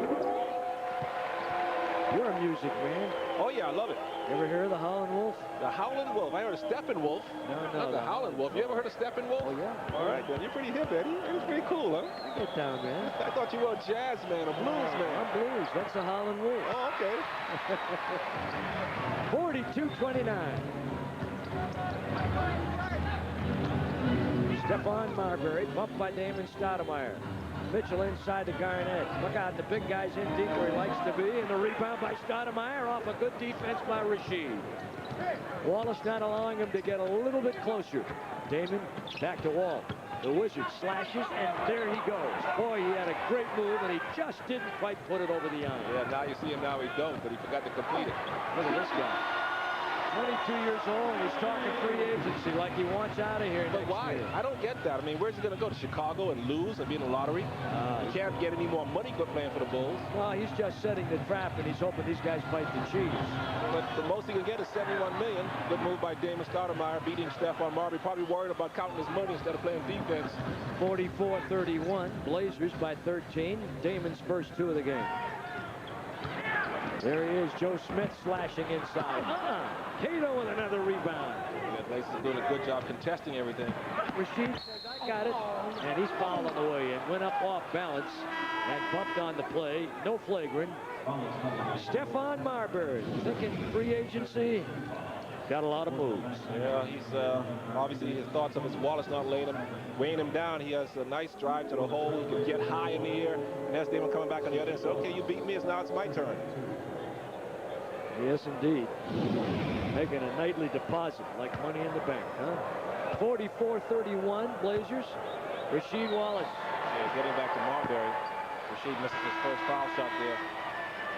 A: You're a music man.
B: Oh, yeah, I love it.
A: You ever hear of the Howlin' Wolf?
B: The Howlin' Wolf. I heard of Steppenwolf.
A: No.
B: Not the Howlin' Wolf. You ever heard of Steppenwolf?
A: Oh, yeah.
B: All right, then. You're pretty hip, Eddie. It's pretty cool, huh?
A: I get down, man.
B: I thought you were a jazz man, a blues man.
A: I'm blues. That's the Howlin' Wolf.
B: Oh, okay.
A: 42-29. Stephon Marbury, bumped by Damon Stoudemire. Mitchell inside to Garnett. Look out, the big guy's in deep where he likes to be, and the rebound by Stoudemire off a good defense by Rasheed. Wallace not allowing him to get a little bit closer. Damon back to Walt. The Wizard slashes, and there he goes. Boy, he had a great move, and he just didn't quite put it over the iron.
B: Yeah, now you see him, now he don't, but he forgot to complete it.
A: Look at this guy. 22 years old, and he's talking free agency like he wants out of here.
B: But why?
A: Year.
B: I don't get that. I mean, where's he going to go? To Chicago and lose and be in the lottery? He can't get any more money playing for the Bulls.
A: Well, he's just setting the trap, and he's hoping these guys bite the cheese.
B: But the most he can get is $71 million. Good move by Damon Stoudemire, beating Stephon Marbury. Probably worried about counting his money instead of playing defense.
A: 44-31. Blazers by 13. Damon's first two of the game. There he is, Joe Smith slashing inside. Cato with another rebound.
B: Yeah, Blazers is doing a good job contesting everything.
A: Rasheed says, I got it. And he's fouled on the way in. Went up off balance and bumped on the play. No flagrant. Stephon Marbury, thinking free agency. Got a lot of moves.
B: Yeah, he's obviously his thoughts of his Wallace not weighing him down. He has a nice drive to the hole. He can get high in the air. And as Damon coming back on the other end, said, okay, you beat me. Now it's my turn.
A: Yes, indeed. Making a nightly deposit like money in the bank, huh? 44-31, Blazers. Rasheed Wallace.
B: Yeah, getting back to Marbury. Rasheed misses his first foul shot there.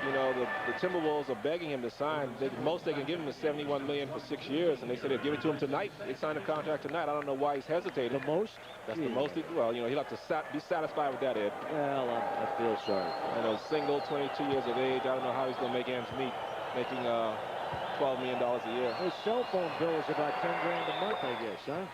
B: You know, the Timberwolves are begging him to sign. The most they can give him is $71 million for 6 years, and they said they'd give it to him tonight. They signed a contract tonight. I don't know why he's hesitating.
A: The most?
B: That's the most. Well, you know, he'll have to be satisfied with that, Ed.
A: Well, I feel sorry.
B: I know, single, 22 years of age. I don't know how he's going to make ends meet, making $12 million a year.
A: His cell phone bill is about 10 grand a month, I guess, huh?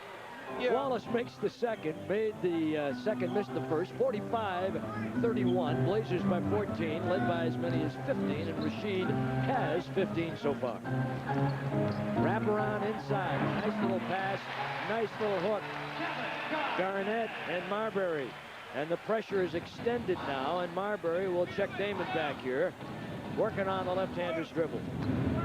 A: Yeah. Wallace makes the second, made the second, missed the first. 45-31, Blazers by 14, led by as many as 15, and Rasheed has 15 so far. Wrap around inside, nice little pass, nice little hook. Garnett and Marbury, and the pressure is extended now, and Marbury will check Damon back here, working on the left-hander's dribble.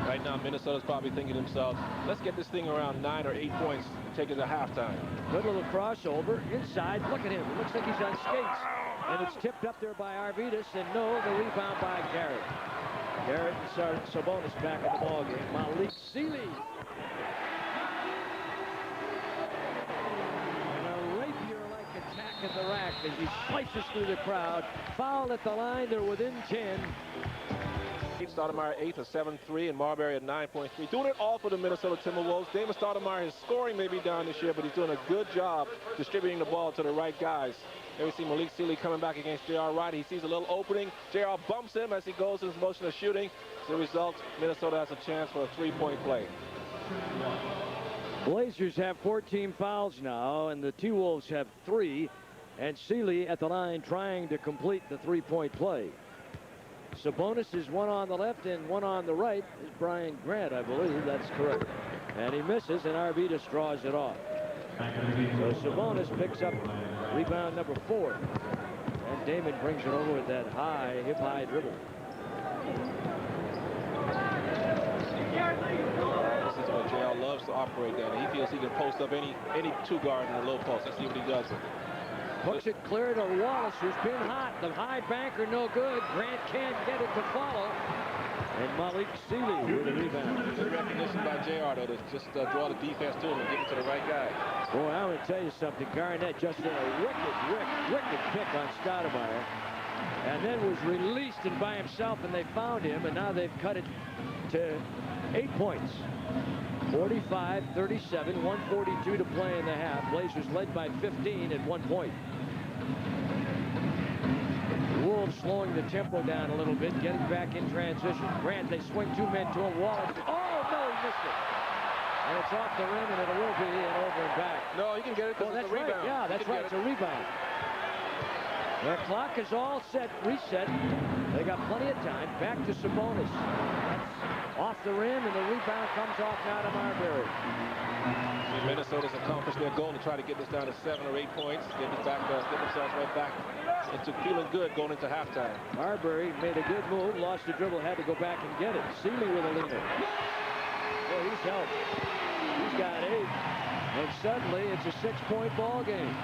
B: Right now, Minnesota's probably thinking to themselves, let's get this thing around 9 or 8 points and take it to halftime.
A: Good little crossover inside. Look at him. It looks like he's on skates. And it's tipped up there by Arvidas, and no, the rebound by Garrett. Garrett and Sabonis back in the ballgame. Malik Sealy. And a rapier-like attack at the rack as he slices through the crowd. Fouled at the line. They're within 10.
B: Stoudemire 8 of 7-3 and Marbury at 9.3. Doing it all for the Minnesota Timberwolves. Damon Stoudemire, his scoring may be down this year, but he's doing a good job distributing the ball to the right guys. There we see Malik Sealy coming back against J.R. Wright. He sees a little opening. J.R. bumps him as he goes in his motion of shooting. As a result, Minnesota has a chance for a three-point play.
A: Blazers have 14 fouls now, and the T-Wolves have 3. And Sealy at the line trying to complete the three-point play. Sabonis is one on the left and one on the right. Is Brian Grant, I believe. That's correct. And he misses, and Arvidas draws it off. So Sabonis picks up rebound number 4. And Damon brings it over with that hip-high dribble.
B: This is what JR loves to operate that. He feels he can post up any two guard in the low post. Let's see what he does.
A: Hooks it clear to Wallace, who's been hot. The high banker, no good. Grant can't get it to follow. And Malik Sealy with the rebound.
B: Good recognition by JR, though, to just draw the defense to him and get it to the right guy.
A: Boy, I'm going to tell you something. Garnett just did a wicked pick on Stoudemire. And then was released and by himself, and they found him, and now they've cut it to 8 points. 45-37, 1:42 to play in the half. Blazers led by 15 at 1 point. Wolves slowing the tempo down a little bit, getting back in transition. Grant, they swing 2 men to him. Wallace, oh no, he missed it. And it's off the rim, and it will be in over and back.
B: No, he can get it because it's a rebound.
A: Right. Yeah, that's right, it's a rebound. Their clock is all set, reset. They got plenty of time. Back to Sabonis. That's off the rim, and the rebound comes off now to Marbury.
B: Minnesota's accomplished their goal to try to get this down to 7 or 8 points. Get themselves right back into feeling good going into halftime.
A: Marbury made a good move, lost the dribble, had to go back and get it. Sealy with a leaner. Boy, he's helped. He's got 8. And suddenly, it's a 6-point ball game.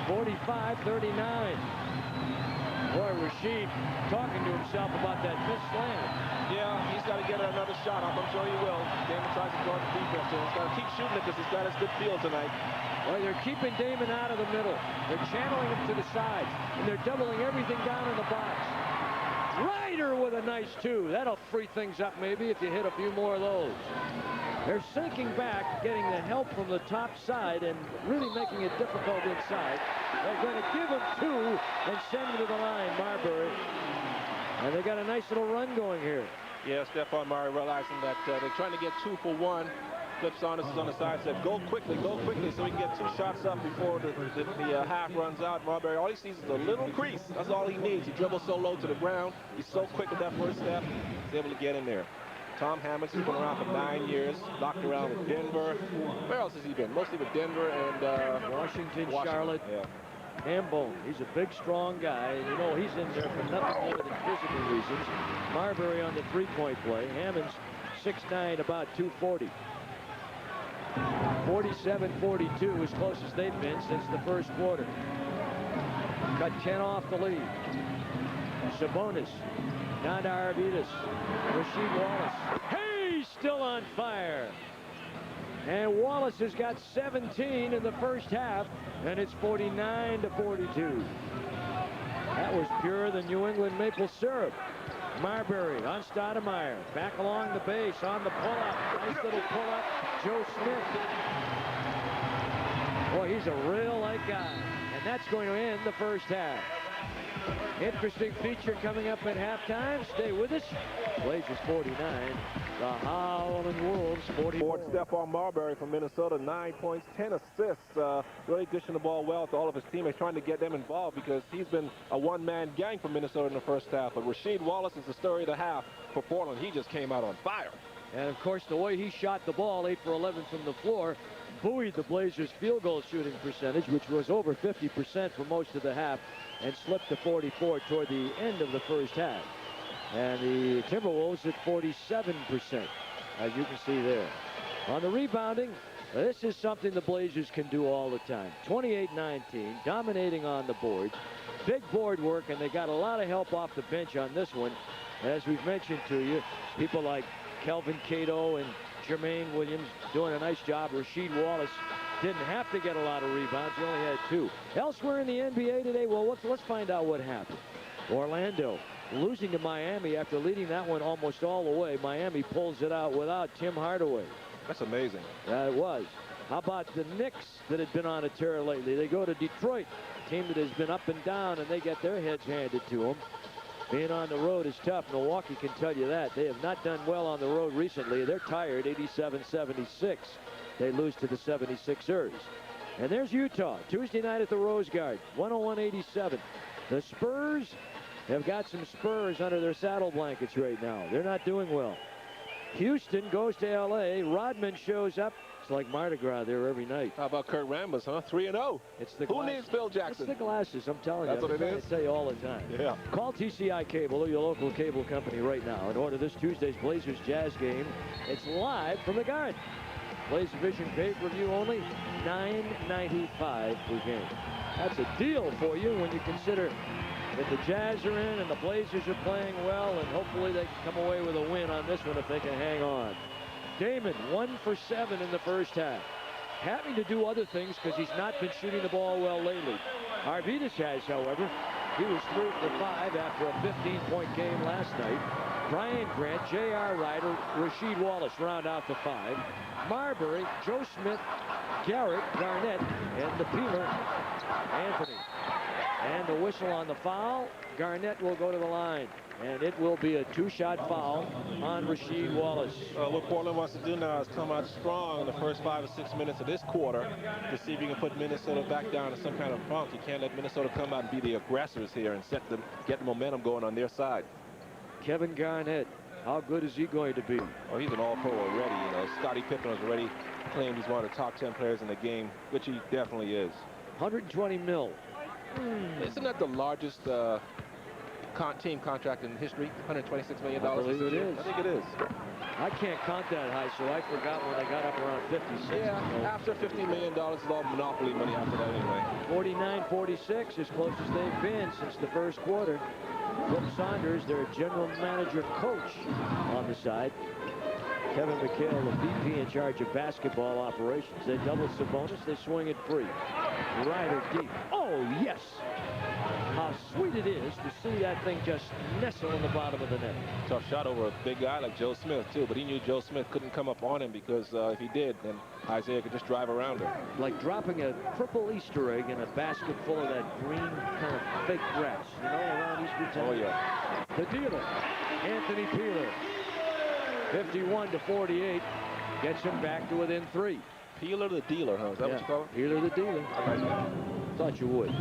A: 45-39. Boy, Rasheed talking to himself about that missed slam.
B: Yeah, he's got to get another shot up. I'm sure he will. Damon tries to guard the defense, so he's got to keep shooting it because he's got his good feel tonight.
A: Well, they're keeping Damon out of the middle. They're channeling him to the sides, and they're doubling everything down in the box. Ryder with a nice two. That'll free things up maybe if you hit a few more of those. They're sinking back, getting the help from the top side and really making it difficult inside. They're going to give him two and send him to the line, Marbury. And they got a nice little run going here.
B: Yeah, Stephon Marbury realizing that they're trying to get 2 for 1. Flip Saunders is on the side, said, go quickly, so we can get 2 shots up before the half runs out. Marbury, all he sees is a little crease. That's all he needs. He dribbles so low to the ground. He's so quick with that first step. He's able to get in there. Tom Hammonds has been around for 9 years, knocked around with Denver. Where else has he been? Mostly with Denver and
A: Washington, Charlotte.
B: Yeah.
A: Hambone. He's a big, strong guy, and you know he's in there for nothing more than physical reasons. Marbury on the three-point play. Hammonds 6'9", about 240. 47-42, as close as they've been since the first quarter. Cut 10 off the lead. Sabonis, down to Arvidas, Rasheed Wallace. Hey, still on fire. And Wallace has got 17 in the first half, and it's 49-42. That was purer than New England maple syrup. Marbury on Stoudemire, back along the base on the pull-up. Nice little pull-up. Joe Smith. Boy, he's a real light guy, and that's going to end the first half. Interesting feature coming up at halftime. Stay with us. Blazers 49. The Howling Wolves 44.
B: Stephon Marbury from Minnesota, 9 points, 10 assists. Really dishing the ball well to all of his teammates, trying to get them involved because he's been a one-man gang for Minnesota in the first half. But Rasheed Wallace is the story of the half for Portland. He just came out on fire.
A: And, of course, the way he shot the ball, 8 for 11 from the floor, buoyed the Blazers' field goal shooting percentage, which was over 50% for most of the half, and slipped to 44 toward the end of the first half. And the Timberwolves at 47%, as you can see there. On the rebounding, this is something the Blazers can do all the time. 28-19, dominating on the boards. Big board work, and they got a lot of help off the bench on this one. As we've mentioned to you, people like Kelvin Cato and Jermaine Williams doing a nice job. Rasheed Wallace didn't have to get a lot of rebounds. He only had 2. Elsewhere in the NBA today, well, let's find out what happened. Orlando losing to Miami after leading that one almost all the way. Miami pulls it out without Tim Hardaway.
B: That's amazing.
A: It was. How about the Knicks that had been on a tear lately? They go to Detroit, a team that has been up and down, and they get their heads handed to them. Being on the road is tough. Milwaukee can tell you that. They have not done well on the road recently. They're tired, 87-76. They lose to the 76ers. And there's Utah, Tuesday night at the Rose Garden, 101-87. The Spurs have got some spurs under their saddle blankets right now. They're not doing well. Houston goes to L.A. Rodman shows up. It's like Mardi Gras there every night.
B: How about Kurt Rambis, huh? 3-0.
A: It's the
B: Who
A: glasses.
B: needs Phil Jackson?
A: It's the glasses, I'm telling you.
B: That's what it is?
A: I tell you all the time.
B: Yeah.
A: Call TCI Cable, your local cable company, right now and order this Tuesday's Blazers Jazz game. It's live from the Garden. Blazer Vision pay-per-view only, $9.95 per game. That's a deal for you when you consider that the Jazz are in and the Blazers are playing well, and hopefully they can come away with a win on this one if they can hang on. Damon, 1 for 7 in the first half. Having to do other things because he's not been shooting the ball well lately. Arvidas has, however. He was 3 for 5 after a 15-point game last night. Brian Grant, J.R. Ryder, Rasheed Wallace round out the 5. Marbury, Joe Smith, Garrett, Garnett, and the peeler, Anthony. And the whistle on the foul. Garnett will go to the line. And it will be a 2-shot foul on Rasheed Wallace.
B: What Portland wants to do now is come out strong in the first 5 or 6 minutes of this quarter to see if you can put Minnesota back down in some kind of funk. You can't let Minnesota come out and be the aggressors here and get the momentum going on their side.
A: Kevin Garnett, how good is he going to be?
B: Oh, he's an all-pro already. You know, Scottie Pippen has already claimed he's one of the top 10 players in the game, which he definitely is.
A: 120 mil.
B: Isn't that the largest team contract in history? $126 million.
A: I believe it is.
B: I think it is.
A: I can't count that high, so I forgot when I got up around 56.
B: Yeah, after $15 million is all monopoly money after that anyway.
A: 49-46, as close as they've been since the first quarter. Flip Saunders, their general manager coach on the side. Kevin McHale, the VP in charge of basketball operations. They double Sabonis, they swing it free. Ryder deep. Oh, yes! how sweet it is to see that thing just nestle in the bottom of the net.
B: Tough shot over a big guy like Joe Smith, too. But he knew Joe Smith couldn't come up on him because if he did, then Isaiah could just drive around him.
A: Like dropping a purple Easter egg in a basket full of that green kind of fake grass, you know, around Easter time.
B: Oh, yeah.
A: The dealer, Anthony Peeler, 51-48, gets him back to within 3.
B: Peeler the dealer, huh? Is that what you call him?
A: Peeler the dealer.
B: I like that.
A: Thought you would.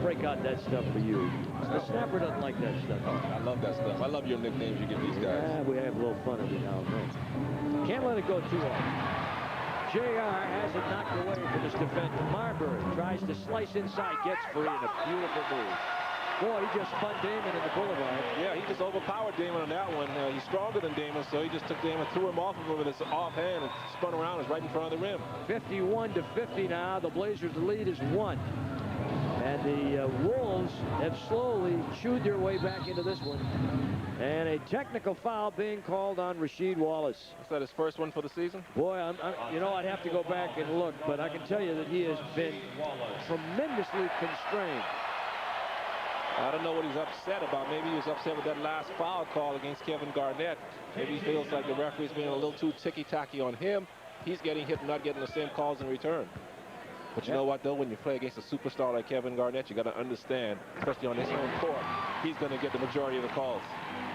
A: Break out that stuff for you. The snapper doesn't like that stuff.
B: I love that stuff. I love your nicknames you give these guys.
A: Yeah, we have a little fun every now and then. Can't let it go too long. JR has it knocked away from his defender. Marbury tries to slice inside, gets free, and a beautiful move. Boy, he just spun Damon in the boulevard.
B: Yeah, he just overpowered Damon on that one. He's stronger than Damon, so he just took Damon, threw him off of him with his offhand, and spun around. It's right in front of the rim.
A: 51-50 now. The Blazers' lead is 1. And the Wolves have slowly chewed their way back into this one. And a technical foul being called on Rasheed Wallace.
B: Is that his first one for the season?
A: Boy, you know, I'd have to go back and look, but I can tell you that he has been tremendously constrained.
B: I don't know what he's upset about. Maybe he was upset with that last foul call against Kevin Garnett. Maybe he feels like the referee's being a little too ticky-tacky on him. He's getting hit and not getting the same calls in return. But you know what, though? When you play against a superstar like Kevin Garnett, you got to understand, especially on his own court, he's going to get the majority of the calls.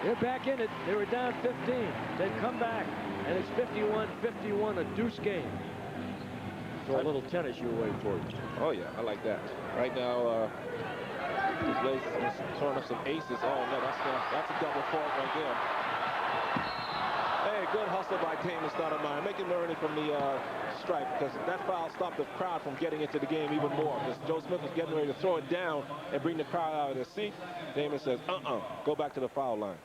A: They're back in it. They were down 15. They come back, and it's 51-51, a deuce game. So a little tennis your way forward.
B: Oh, yeah, I like that. Right now, the Blazers is throwing up some aces. Oh, no, that's a double fault right there. Hey, good hustle by Damon Stoudemire. Make him earn it from the stripe, because that foul stopped the crowd from getting into the game even more. Because Joe Smith was getting ready to throw it down and bring the crowd out of their seat. Damon says, go back to the foul line.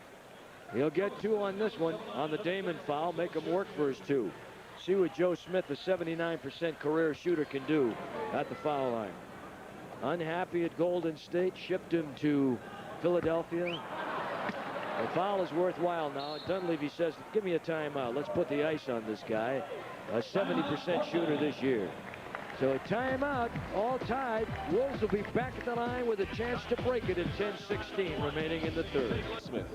A: He'll get 2 on this one, on the Damon foul, make him work for his 2. See what Joe Smith, the 79% career shooter, can do at the foul line. Unhappy at Golden State, shipped him to Philadelphia. The foul is worthwhile now. Dunleavy says, give me a timeout. Let's put the ice on this guy. A 70% shooter this year. So a timeout, all tied. Wolves will be back at the line with a chance to break it at 10:16 remaining in the third.
B: Smith.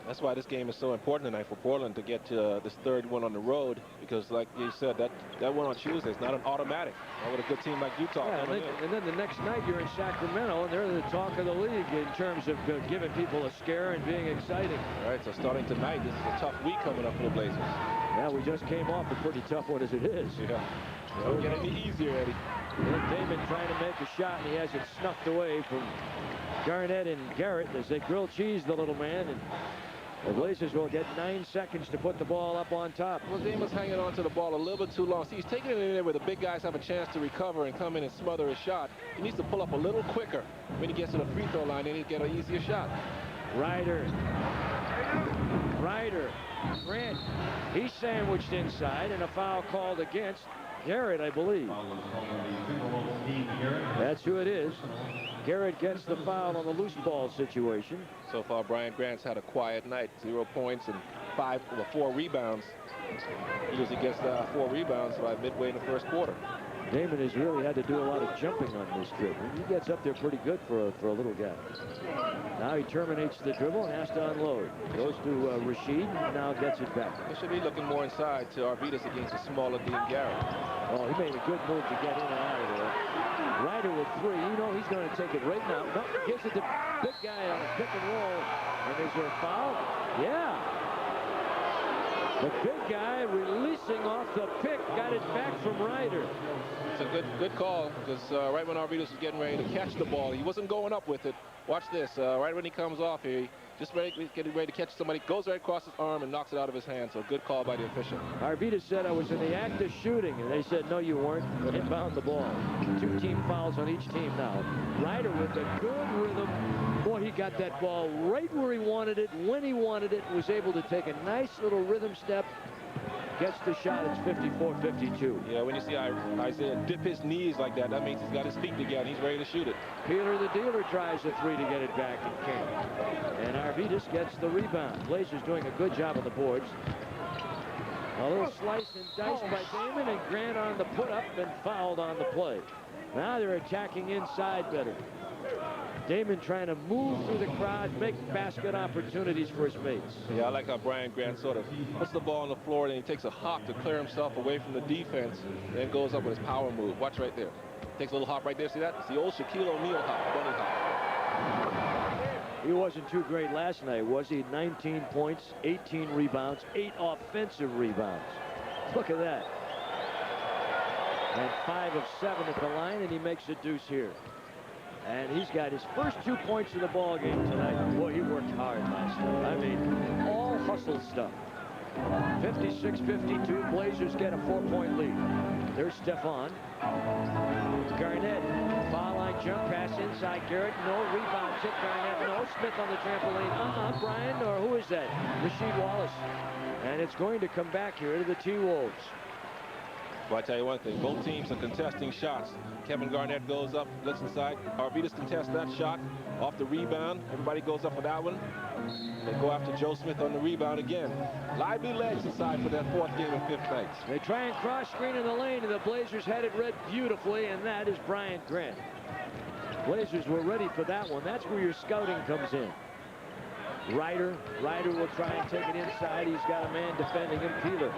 B: That's why this game is so important tonight for Portland to get to this third one on the road, because like you said, that one on Tuesday is not an automatic. Not with a good team like Utah.
A: Yeah, and then the next night you're in Sacramento, and they're the talk of the league in terms of giving people a scare and being exciting.
B: All right, so starting tonight, this is a tough week coming up for the Blazers.
A: Yeah, we just came off a pretty tough one as it is.
B: Yeah. Don't get any easier, Eddie.
A: And Damon trying to make a shot, and he has it snuffed away from Garnett and Garrett as they grill cheese the little man. And the Blazers will get 9 seconds to put the ball up on top.
B: Well, Damon's hanging on to the ball a little bit too long. See, he's taking it in there where the big guys have a chance to recover and come in and smother his shot. He needs to pull up a little quicker when he gets to the free throw line, and he'll get an easier shot.
A: Ryder. Grant. He's sandwiched inside, and a foul called against Garrett, I believe. That's who it is. Garrett gets the foul on the loose ball situation.
B: So far, Brian Grant's had a quiet night. 0 points and 4 rebounds. He usually gets 4 rebounds by midway in the first quarter.
A: Damon has really had to do a lot of jumping on this trip. He gets up there pretty good for a little guy. Now he terminates the dribble and has to unload. Goes to Rasheed and now gets it back.
B: He should be looking more inside to Arvidas against a smaller Dean Garrett.
A: Oh, he made a good move to get in and out of there. Ryder with 3. You know he's going to take it right now. No, gives it to big guy on a pick and roll. And is there a foul? Yeah. The big guy releasing off the pick got it back from Ryder.
B: It's a good call, because right when Arvidas was getting ready to catch the ball, he wasn't going up with it. Watch this. Right when he comes off here, just getting ready to catch somebody, goes right across his arm and knocks it out of his hand. So good call by the official.
A: Arvidas said, I was in the act of shooting, and they said, no, you weren't. Inbound the ball. 2 team fouls on each team now. Ryder with a good rhythm. Boy, he got that ball right where he wanted it, when he wanted it, was able to take a nice little rhythm step. Gets the shot. It's 54-52.
B: Yeah, when you see Isaiah dip his knees like that, that means he's got his feet together. He's ready to shoot it.
A: Peeler the dealer tries a 3 to get it back and can't. And Arvidas gets the rebound. Blazers doing a good job on the boards. A little slice and dice by Damon, and Grant on the put up and fouled on the play. Now they're attacking inside better. Damon trying to move through the crowd, make basket opportunities for his mates.
B: Yeah, I like how Brian Grant sort of puts the ball on the floor, and he takes a hop to clear himself away from the defense, then goes up with his power move. Watch right there. Takes a little hop right there. See that? It's the old Shaquille O'Neal hop, bunny hop.
A: He wasn't too great last night, was he? 19 points, 18 rebounds, 8 offensive rebounds. Look at that. And 5 of 7 at the line, and he makes a deuce here. And he's got his first 2 points of the ball game tonight. Boy, he worked hard last night. I mean, all hustle stuff. 56-52. Blazers get a 4-point lead. There's Stephon. Garnett, foul line jump pass inside Garrett. No rebound. Tip Garnett. No. Smith on the trampoline. Brian, or who is that? Rasheed Wallace. And it's going to come back here to the T-Wolves.
B: Well, I tell you one thing, both teams are contesting shots. Kevin Garnett goes up, looks inside. Arvidas contests that shot off the rebound. Everybody goes up for that one. They go after Joe Smith on the rebound again. Lively legs inside for that 4th game of 5th nights.
A: They try and cross screen in the lane, and the Blazers had it read beautifully, and that is Brian Grant. Blazers were ready for that one. That's where your scouting comes in. Ryder will try and take it inside. He's got a man defending him, Peeler.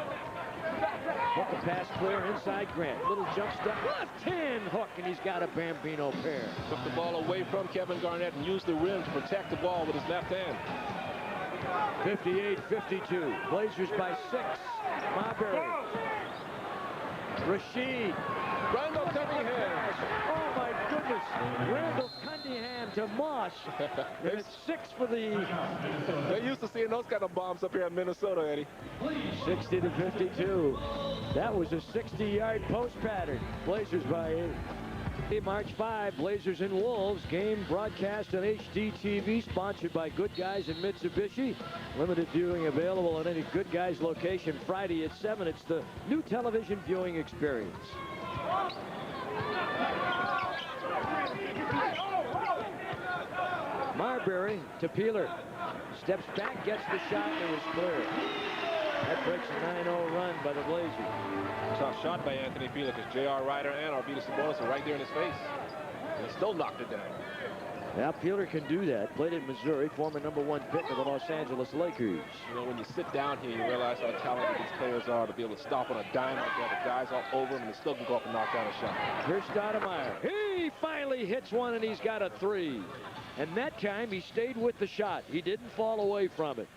A: Hook the pass clear inside Grant. Little jump step, left hand hook, and he's got a Bambino pair.
B: Took the ball away from Kevin Garnett and used the rim to protect the ball with his left hand.
A: 58-52. Blazers by 6. Marbury. Rasheed.
B: Randall Cunningham.
A: Oh my goodness. Randall Cunningham to Moss. And it's 6 for the...
B: They're used to seeing those kind of bombs up here in Minnesota, Eddie.
A: 60-52. That was a 60-yard post pattern. Blazers by 8. March 5, Blazers and Wolves. Game broadcast on HDTV, sponsored by Good Guys and Mitsubishi. Limited viewing available at any Good Guys location Friday at 7. It's the new television viewing experience. Marbury to Peeler. Steps back, gets the shot, and it was clear. That breaks a 9-0 run by the Blazers.
B: Tough shot by Anthony Peeler because J.R. Ryder and Arvidas Sabonis are right there in his face. And he still knocked it down.
A: Yeah, Peeler can do that. Played in Missouri, former #1 pick of the Los Angeles Lakers.
B: You know, when you sit down here, you realize how talented these players are to be able to stop on a dime like that. The guys all over him, and they still can go up and knock down a shot.
A: Here's Stoudemire. He finally hits one, and he's got a 3. And that time, he stayed with the shot. He didn't fall away from it.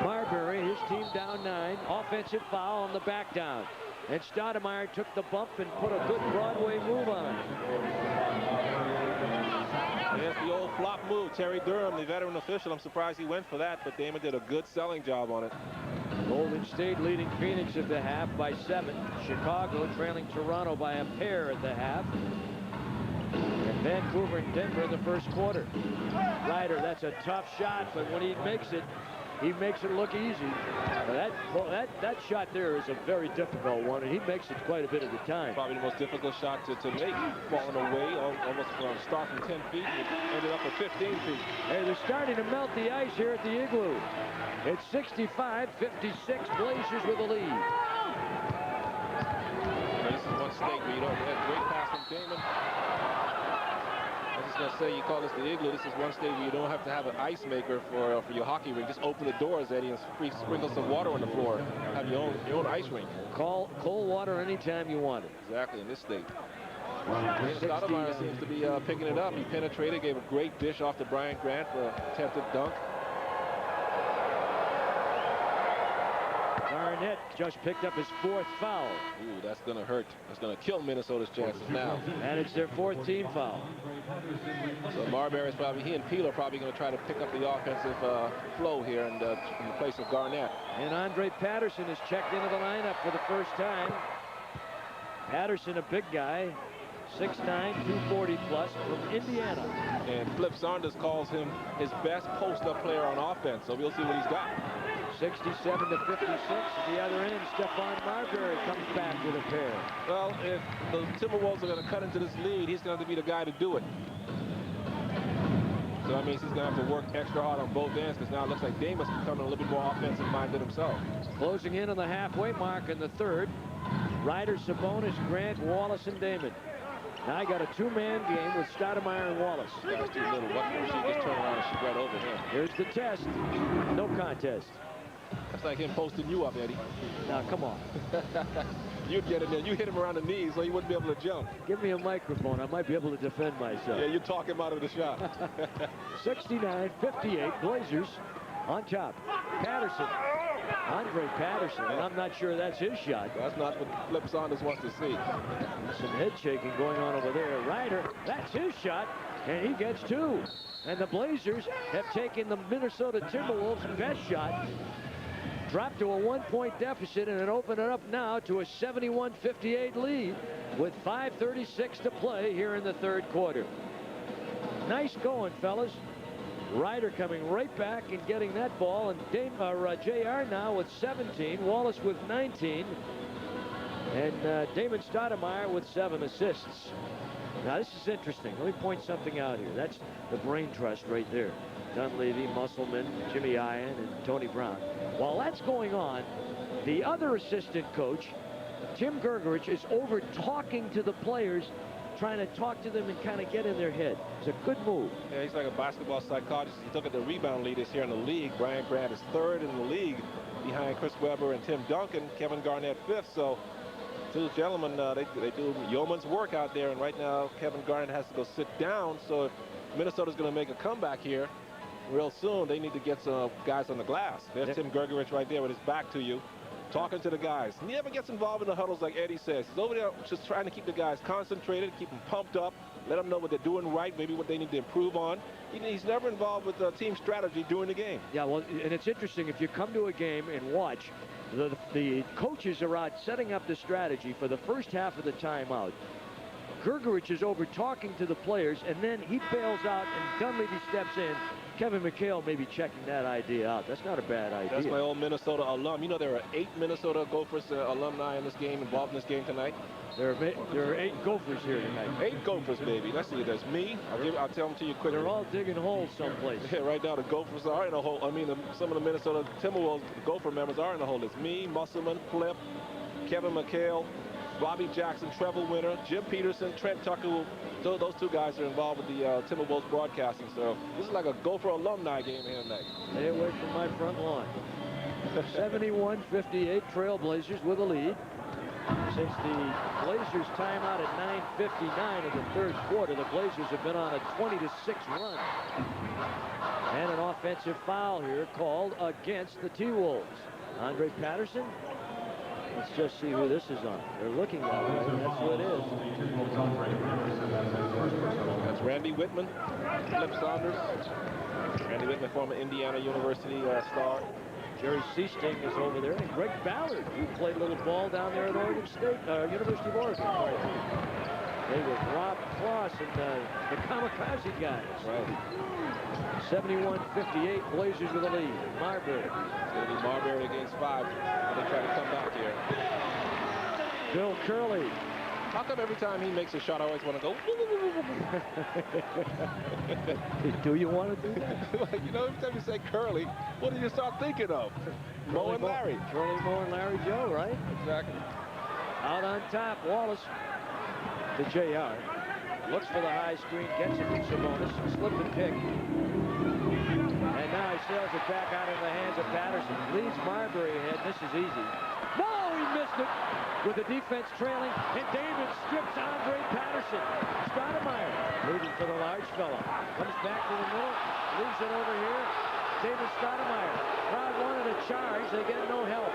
A: Marbury, his team down 9. Offensive foul on the back down. And Stoudemire took the bump and put a good Broadway move on it.
B: There's the old flop move. Terry Durham, the veteran official. I'm surprised he went for that, but Damon did a good selling job on it.
A: Golden State leading Phoenix at the half by 7. Chicago trailing Toronto by a pair at the half. And Vancouver and Denver in the first quarter. Ryder, that's a tough shot, but when he makes it look easy. That shot there is a very difficult one, and he makes it quite a bit at a time.
B: Probably the most difficult shot to make. Falling away almost from start from 10 feet, and it ended up at 15 feet.
A: Hey, they're starting to melt the ice here at the Igloo. It's 65-56, Blazers with the lead.
B: This is one state where you don't have great pass from Damon. I was just going to say, you call this the Igloo. This is one state where you don't have to have an ice maker for your hockey rink. Just open the doors, Eddie, and sprinkle some water on the floor. Have your own ice rink.
A: Cold water anytime you want it.
B: Exactly, in this state. Stoudemire seems to be picking it up. He penetrated, gave a great dish off to Brian Grant for an attempted dunk.
A: Garnett just picked up his 4th foul.
B: Ooh, that's going to hurt. That's going to kill Minnesota's chances now.
A: And it's their 4th team foul.
B: So Marbury's he and Peeler are probably going to try to pick up the offensive flow here in the place of Garnett.
A: And Andre Patterson is checked into the lineup for the first time. Patterson, a big guy, 6'9", 240 plus from Indiana.
B: And Flip Saunders calls him his best post-up player on offense, so we'll see what he's got.
A: 67-56 at the other end. Stephon Marbury comes back with a pair.
B: Well, if the Timberwolves are going to cut into this lead, he's going to be the guy to do it. So that means he's going to have to work extra hard on both ends, because now it looks like Damon's becoming a little bit more offensive-minded himself.
A: Closing in on the halfway mark in the 3rd. Ryder, Sabonis, Grant, Wallace, and Damon. Now I got a two-man game with Stoudemire and Wallace.
B: That's too little. What she just turned around and she right over him.
A: Here's the test. No contest.
B: That's like him posting you up, Eddie.
A: Now, come on.
B: You'd get in there. You hit him around the knees so he wouldn't be able to jump.
A: Give me a microphone. I might be able to defend myself.
B: Yeah, you talk him out of the shot.
A: 69-58, Blazers on top. Patterson. Andre Patterson, and I'm not sure that's his shot.
B: That's not what Flip Saunders wants to see.
A: Some head shaking going on over there. Ryder, that's his shot, and he gets two. And the Blazers have taken the Minnesota Timberwolves' best shot, dropped to a 1-point deficit, and it opened it up now to a 71-58 lead with 5:36 to play here in the third quarter. Nice going, fellas. Ryder coming right back and getting that ball, and JR now with 17, Wallace with 19, and Damon Stoudemire with 7 assists. Now this is interesting. Let me point something out here. That's the brain trust right there. Dunleavy, Musselman, Jimmy Ian, and Tony Brown. While that's going on, the other assistant coach, Tim Gergerich, is over talking to the players, trying to talk to them and kind of get in their head. It's a good move.
B: Yeah, he's like a basketball psychologist. You look at the rebound leaders here in the league. Brian Grant is 3rd in the league behind Chris Webber and Tim Duncan. Kevin Garnett 5th. So two gentlemen, they do yeoman's work out there. And right now, Kevin Garnett has to go sit down. So if Minnesota's going to make a comeback here real soon, they need to get some guys on the glass. There's Tim Gergerich right there with his back to you, talking to the guys. He never gets involved in the huddles like Eddie says. He's over there just trying to keep the guys concentrated, keep them pumped up, let them know what they're doing right, maybe what they need to improve on. He's never involved with team strategy during the game.
A: Yeah, well, and it's interesting, if you come to a game and watch, the coaches are out setting up the strategy for the first half of the timeout. Gergerich is over talking to the players, and then he bails out, and Dunleavy steps in. Kevin McHale may be checking that idea out. That's not a bad idea.
B: That's my old Minnesota alum. You know there are 8 Minnesota Gophers alumni in this game, involved in this game tonight.
A: There are 8 Gophers here tonight.
B: 8 Gophers, baby. Let's see. There's me. I'll tell them to you quickly.
A: They're all digging holes someplace.
B: Yeah, right now the Gophers are in a hole. I mean, some of the Minnesota Timberwolves Gopher members are in the hole. It's me, Musselman, Flip, Kevin McHale, Bobby Jackson, Trevor Winter, Jim Peterson, Trent Tucker. Those 2 guys are involved with the Timberwolves broadcasting. So this is like a Gopher alumni game here tonight.
A: Stay away from my front lawn. 71-58, Trailblazers with a lead. Since the Blazers timeout at 9:59 of the third quarter, the Blazers have been on a 20-6 run. And an offensive foul here called against the T-Wolves. Andre Patterson. Let's just see who this is on. They're looking that way. That's who it is.
B: That's Randy Whitman, Flip Saunders. Randy Whitman, former Indiana University star.
A: Jerry Seasting is over there. And Greg Ballard, who played a little ball down there at Oregon State, University of Oregon. They were Rob Cross and the Kamikaze guys.
B: Right.
A: 71-58, Blazers with a lead. Marbury.
B: It's going to be Marbury against 5 when they try to come back here.
A: Bill Curley.
B: How come every time he makes a shot, I always want to go?
A: Do you want to do that?
B: Like, you know, every time you say Curly, what do you start thinking of? Mo and Larry.
A: Curly, Mo, and Larry Joe, right?
B: Exactly.
A: Out on top, Wallace to JR. Looks for the high screen, gets it from Sabonis, slip and pick. And now he sails it back out in the hands of Patterson. Leads Marbury ahead. This is easy. No, he missed it with the defense trailing, and David strips Andre Patterson. Stoudemire moving for the large fella. Comes back to the middle, leaves it over here. David Stoudemire. Crowd wanted a charge. They get no help.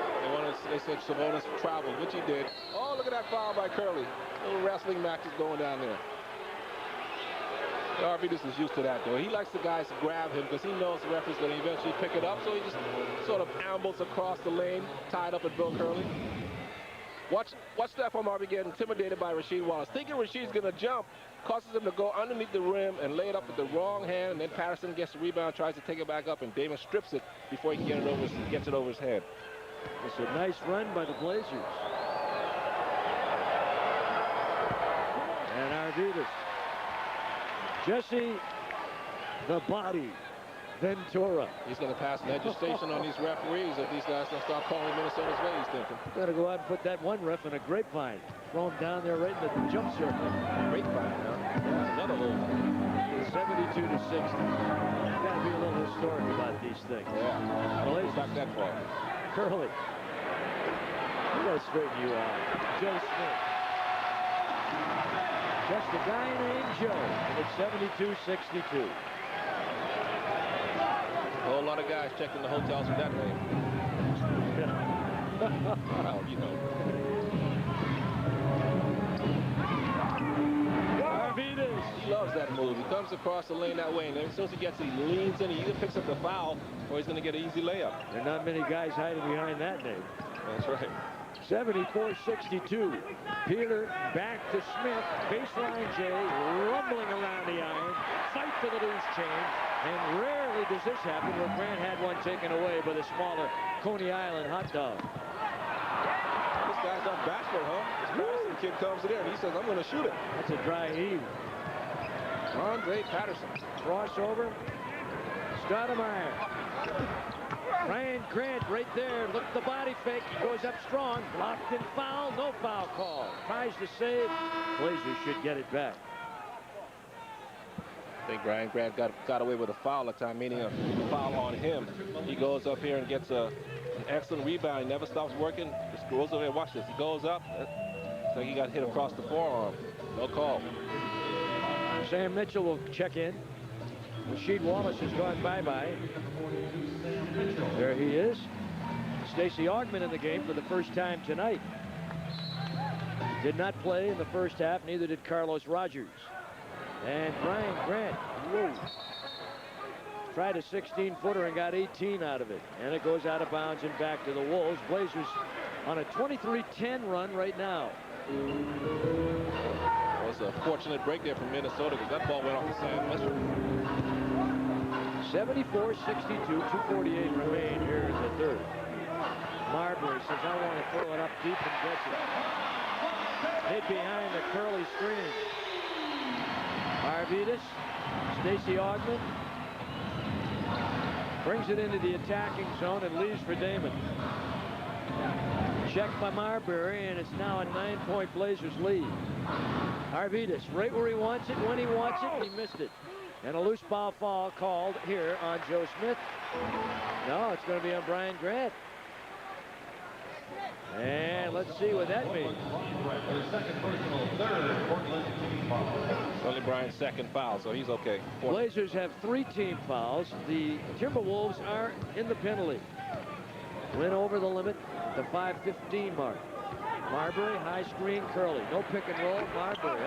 B: They said Sabonis traveled, which he did. Oh, look at that foul by Curly. Little wrestling match is going down there. Arvidas is used to that, though. He likes the guys to grab him because he knows the referee's going to eventually pick it up, so he just sort of ambles across the lane, tied up with Bill Curley. Watch Stephon Marbury get intimidated by Rasheed Wallace. Thinking Rasheed's going to jump, causes him to go underneath the rim and lay it up with the wrong hand, and then Patterson gets the rebound, tries to take it back up, and Damon strips it before he can get it over, gets it over his head.
A: It's a nice run by the Blazers. And Arvidas. Jesse, the body, Ventura.
B: He's going to pass legislation on these referees if these guys don't start calling Minnesota's way, he's thinking.
A: Got to go out and put that one ref in a grapevine. Throw him down there right in the jump circle.
B: Grapevine, huh? Yeah, another hole.
A: 72 to 60. Got to be a little historic about these things.
B: Yeah, I don't go back that far.
A: Curly. We got to straighten you out. Joe Smith. Just a guy named Joe. And it's 72-62.
B: A whole lot of guys checking the hotels with that name. Well, you know. He loves that move. He comes across the lane that way, and as soon as he gets it, he leans in. He either picks up the foul, or he's going to get an easy layup.
A: There are not many guys hiding behind that name.
B: That's right.
A: 74-62. Peeler back to Smith. Baseline J, rumbling around the iron. Fight for the loose change. And rarely does this happen where Grant had one taken away by the smaller Coney Island hot dog.
B: This guy's on bachelor, huh? This Patterson kid comes in there and he says, I'm going to shoot it.
A: That's a dry heave.
B: Andre Patterson.
A: Crossover. Stoudemire. Brian Grant right there. Look at the body fake. He goes up strong. Blocked and foul. No foul call. Tries to save. Blazers should get it back.
B: I think Brian Grant got away with a foul at time, meaning a foul on him. He goes up here and gets an excellent rebound. He never stops working. Just goes over here. Watch this. He goes up. It's like he got hit across the forearm. No call.
A: Sam Mitchell will check in. Rasheed Wallace has gone bye-bye. There he is. Stacey Augmon in the game for the first time tonight. Did not play in the first half, neither did Carlos Rogers. And Brian Grant, whoa, tried a 16-footer and got 18 out of it. And it goes out of bounds and back to the Wolves. Blazers on a 23-10 run right now.
B: It was a fortunate break there from Minnesota because that ball went off the Sam Mitchell.
A: 74-62, 2:48 remain here in the third. Marbury says, I want to throw it up deep and gets it. Hit behind the Curly screen. Arvidas, Stacey Augmon brings it into the attacking zone and leaves for Damon. Checked by Marbury, and it's now a 9-point Blazers lead. Arvidas right where he wants it, when he wants it, he missed it. And a loose ball foul called here on Joe Smith. No, it's going to be on Brian Grant. And let's see what that means.
B: It's only Brian's second foul, so he's okay.
A: Blazers have 3 team fouls. The Timberwolves are in the penalty. Went over the limit, the 5:15 mark. Marbury, high screen, Curly. No pick and roll, Marbury.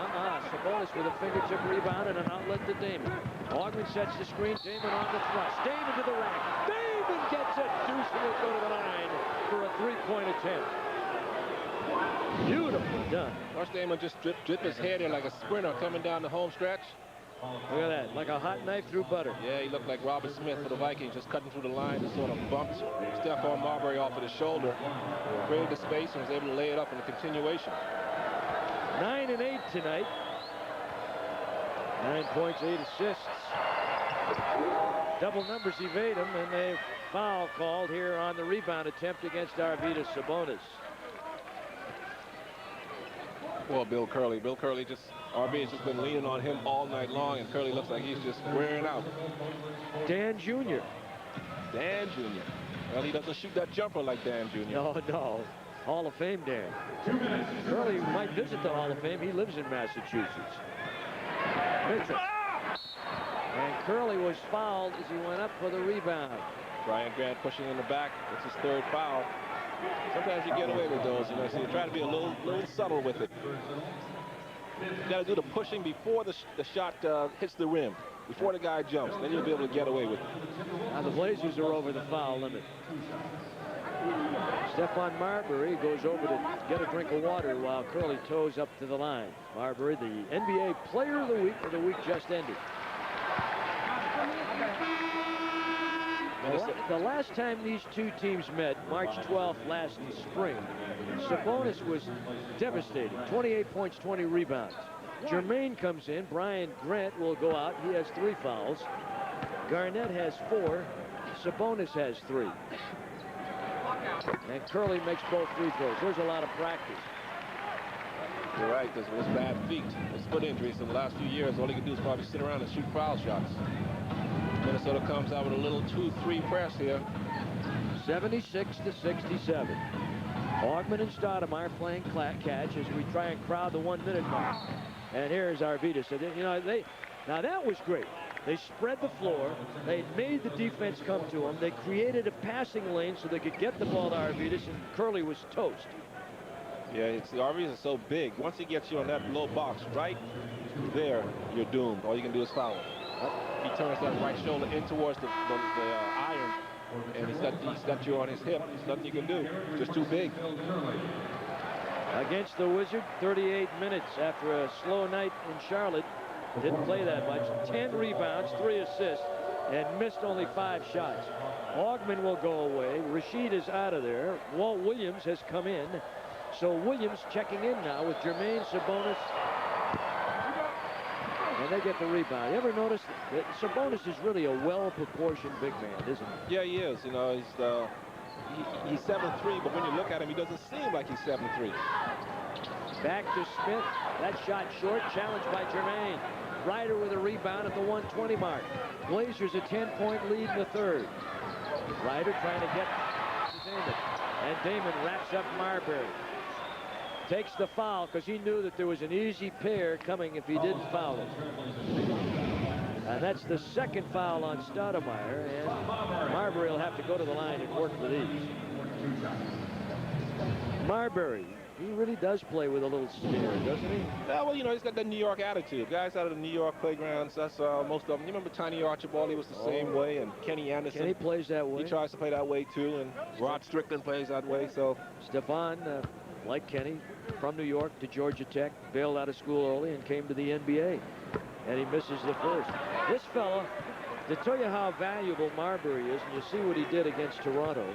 A: Sabonis with a fingertip rebound and an outlet to Damon. Augmon sets the screen, Damon on the thrust. Damon to the rack. Damon gets it. Deuce will go to the line for a 3-point attempt. Beautifully done.
B: Watch Damon just drip his head in like a sprinter coming down the home stretch.
A: Look at that, like a hot knife through butter.
B: Yeah, he looked like Robert Smith for the Vikings, just cutting through the line, just sort of bumped Stephon Marbury off of the shoulder, created the space, and was able to lay it up in the continuation.
A: 9 and 8 tonight. 9 points, 8 assists. Double numbers evade him, and a foul called here on the rebound attempt against Arvidas Sabonis.
B: Well, Bill Curley. Bill Curley RB has just been leaning on him all night long, and Curley looks like he's just wearing out.
A: Dan Jr.
B: Dan Jr. Well, he doesn't shoot that jumper like Dan Jr.
A: No. Hall of Fame Dan. Curley might visit the Hall of Fame. He lives in Massachusetts. Mitchell. And Curley was fouled as he went up for the rebound.
B: Brian Grant pushing in the back. It's his 3rd foul. Sometimes you get away with those, you know, so you try to be a little subtle with it. You got to do the pushing before the shot hits the rim, before the guy jumps. Then you'll be able to get away with it.
A: Now the Blazers are over the foul limit. Stephon Marbury goes over to get a drink of water while Curly toes up to the line. Marbury, the NBA Player of the Week for the week just ended. The last time these two teams met, March 12th last spring, Sabonis was devastating. 28 points, 20 rebounds. Jermaine comes in. Brian Grant will go out. He has 3 fouls. Garnett has 4. Sabonis has 3. And Curley makes both free throws. There's a lot of practice.
B: You're right, because with his bad feet, his foot injuries in the last few years, all he can do is probably sit around and shoot foul shots. Minnesota comes out with a little 2-3 press here.
A: 76-67. Augman and Stoudemire playing catch as we try and crowd the 1-minute mark. And here's Arvidas. So you know, now that was great. They spread the floor. They made the defense come to them. They created a passing lane so they could get the ball to Arvidas, and Curley was toast.
B: Yeah, Arvidas is so big. Once he gets you on that low box right there, you're doomed. All you can do is foul him. He turns that right shoulder in towards the iron, and he's got you on his hip. There's nothing you can do. Just too big.
A: Against the Wizards, 38 minutes after a slow night in Charlotte. Didn't play that much. 10 rebounds, 3 assists, and missed only 5 shots. Augman will go away. Rashid is out of there. Walt Williams has come in. So Williams checking in now with Jermaine, Sabonis. And they get the rebound. You ever notice that Sabonis is really a well-proportioned big man, isn't he?
B: Yeah, he is. You know, he's 7'3", but when you look at him, he doesn't seem like he's 7'3".
A: Back to Smith. That shot short. Challenged by Jermaine. Ryder with a rebound at the 120 mark. Blazers a 10-point lead in the third. Ryder trying to get to Damon. And Damon wraps up Marbury. Takes the foul because he knew that there was an easy pair coming if he didn't foul him. And that's the second foul on Stoudemire. And Marbury will have to go to the line and work for these. Marbury. He really does play with a little sneer, doesn't he?
B: Yeah, well, you know, he's got that New York attitude. Guys out of the New York playgrounds, that's most of them. You remember Tiny Archibald? He was the same way. And Kenny Anderson.
A: Kenny plays that way.
B: He tries to play that way, too. And Rod Strickland plays that way, so.
A: Stephon, like Kenny, from New York to Georgia Tech, bailed out of school early and came to the NBA. And he misses the first. This fella, to tell you how valuable Marbury is, and you see what he did against Toronto,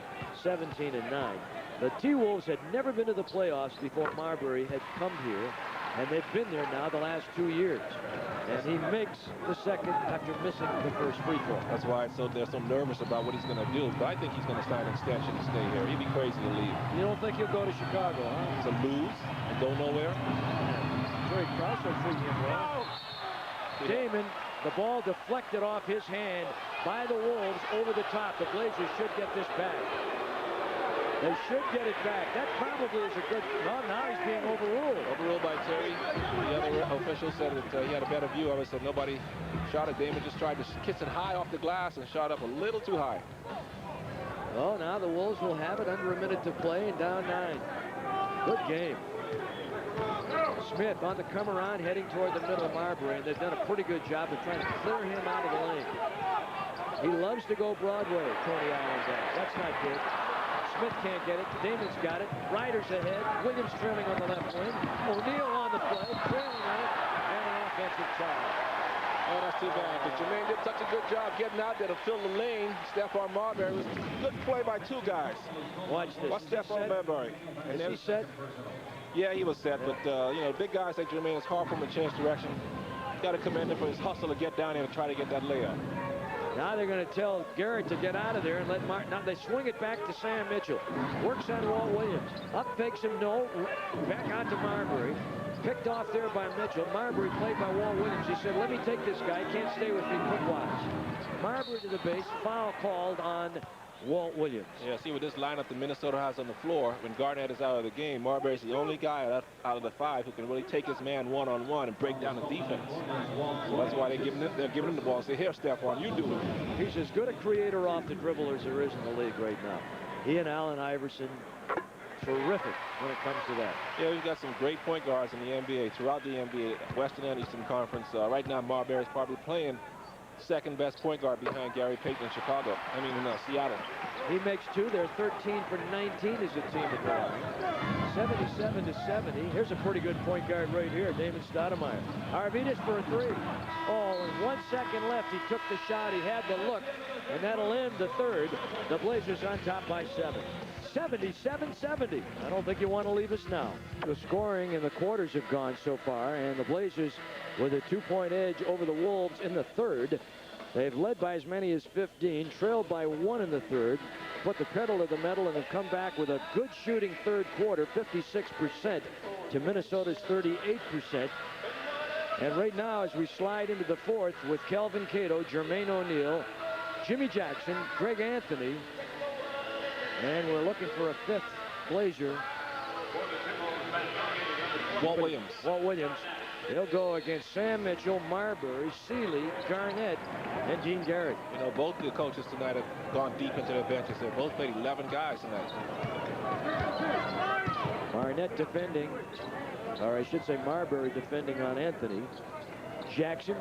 A: 17-9. The T-Wolves had never been to the playoffs before Marbury had come here, and they've been there now the last 2 years. And he makes the second after missing the first free throw.
B: That's why they're so nervous about what he's going to do. But I think he's going to sign an extension and stay here. He'd be crazy to leave.
A: You don't think he'll go to Chicago, huh?
B: To lose and go nowhere?
A: Jerry Krause will treat him well. Damon, the ball deflected off his hand by the Wolves over the top. The Blazers should get this back. They should get it back. That probably is a good. Well, now he's being overruled.
B: Overruled by Terry. The other official said that he had a better view of it. Said nobody shot it. Damon just tried to kiss it high off the glass and shot up a little too high.
A: Well, now the Wolves will have it under a minute to play and down 9. Good game. Smith on the come around, heading toward the middle of Marbury, and they've done a pretty good job of trying to clear him out of the lane. He loves to go Broadway, Tony Allen does. That's not good. Smith can't get it. Damon's got it. Ryder's ahead. Williams trailing on the left wing. O'Neal on the play, trailing on it, and an offensive foul.
B: Oh, that's too bad. But Jermaine did such a good job getting out there to fill the lane. Stephon Marbury was a good play by 2 guys.
A: Watch this.
B: Watch Stephon Marbury.
A: Is he set?
B: Yeah, he was set. But, you know, big guys like Jermaine, it's hard for him to change direction. Got to commend him for his hustle to get down there and try to get that layup.
A: Now they're going to tell Garrett to get out of there and let Martin. Now they swing it back to Sam Mitchell. Works on Walt Williams. Up fakes him, no. Back out to Marbury. Picked off there by Mitchell. Marbury played by Walt Williams. He said, let me take this guy. He can't stay with me. Quick watch. Marbury to the base. Foul called on Walt Williams.
B: Yeah, see with this lineup that Minnesota has on the floor, when Garnett is out of the game, Marbury's the only guy out of the 5 who can really take his man one-on-one and break down the defense. So that's why they're giving him the ball. Say, here, Stephon, you do it.
A: He's as good a creator off the dribble as there is in the league right now. He and Allen Iverson, terrific when it comes to that.
B: Yeah, we've got some great point guards in the NBA, throughout the NBA, Western and Eastern Conference. Right now, Marbury's probably playing second best point guard behind Gary Payton in Chicago. I mean, in Seattle.
A: He makes 2. They're 13 for 19 as a team at the line. 77-70. Here's a pretty good point guard right here, Damon Stoudemire. Arvidas for a 3. Oh, and 1 second left. He took the shot. He had the look, and that'll end the third. The Blazers on top by 7. 77-70. I don't think you want to leave us now. The scoring in the quarters have gone so far, and the Blazers with a 2-point edge over the Wolves in the third. They've led by as many as 15, trailed by 1 in the third, put the pedal to the metal, and have come back with a good shooting third quarter, 56% to Minnesota's 38%. And right now, as we slide into the fourth with Kelvin Cato, Jermaine O'Neal, Jimmy Jackson, Greg Anthony, and we're looking for a fifth Blazer.
B: Walt Williams.
A: Walt Williams. They'll go against Sam Mitchell, Marbury, Seeley, Garnett, and Dean Garrett.
B: You know, both the coaches tonight have gone deep into their benches. They've both played 11 guys tonight.
A: Barnett defending, or I should say Marbury defending on Anthony. Jackson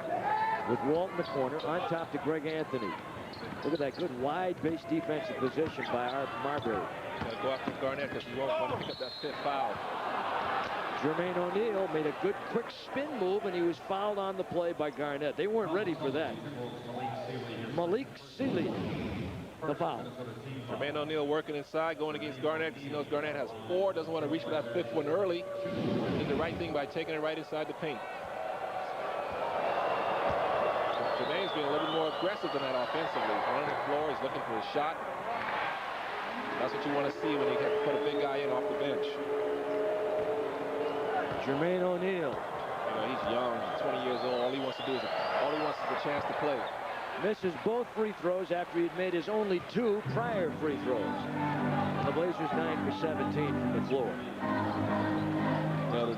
A: with Walt in the corner, on top to Greg Anthony. Look at that good wide base defensive position by Marbury.
B: Gotta go after Garnett because he won't want to pick up that fifth foul.
A: Jermaine O'Neal made a good quick spin move, and he was fouled on the play by Garnett. They weren't ready for that. Malik Seeley, the foul.
B: Jermaine O'Neal working inside, going against Garnett because he knows Garnett has 4, doesn't want to reach for that fifth one early. Did the right thing by taking it right inside the paint. Jermaine's being a little bit more aggressive than that offensively. He's running the floor, he's looking for a shot. That's what you want to see when you put a big guy in off the bench.
A: Jermaine O'Neal.
B: You know, he's young, 20 years old. All he wants is the chance to play.
A: Misses both free throws after he'd made his only 2 prior free throws. And the Blazers 9 for 17 from the floor.
B: Now, the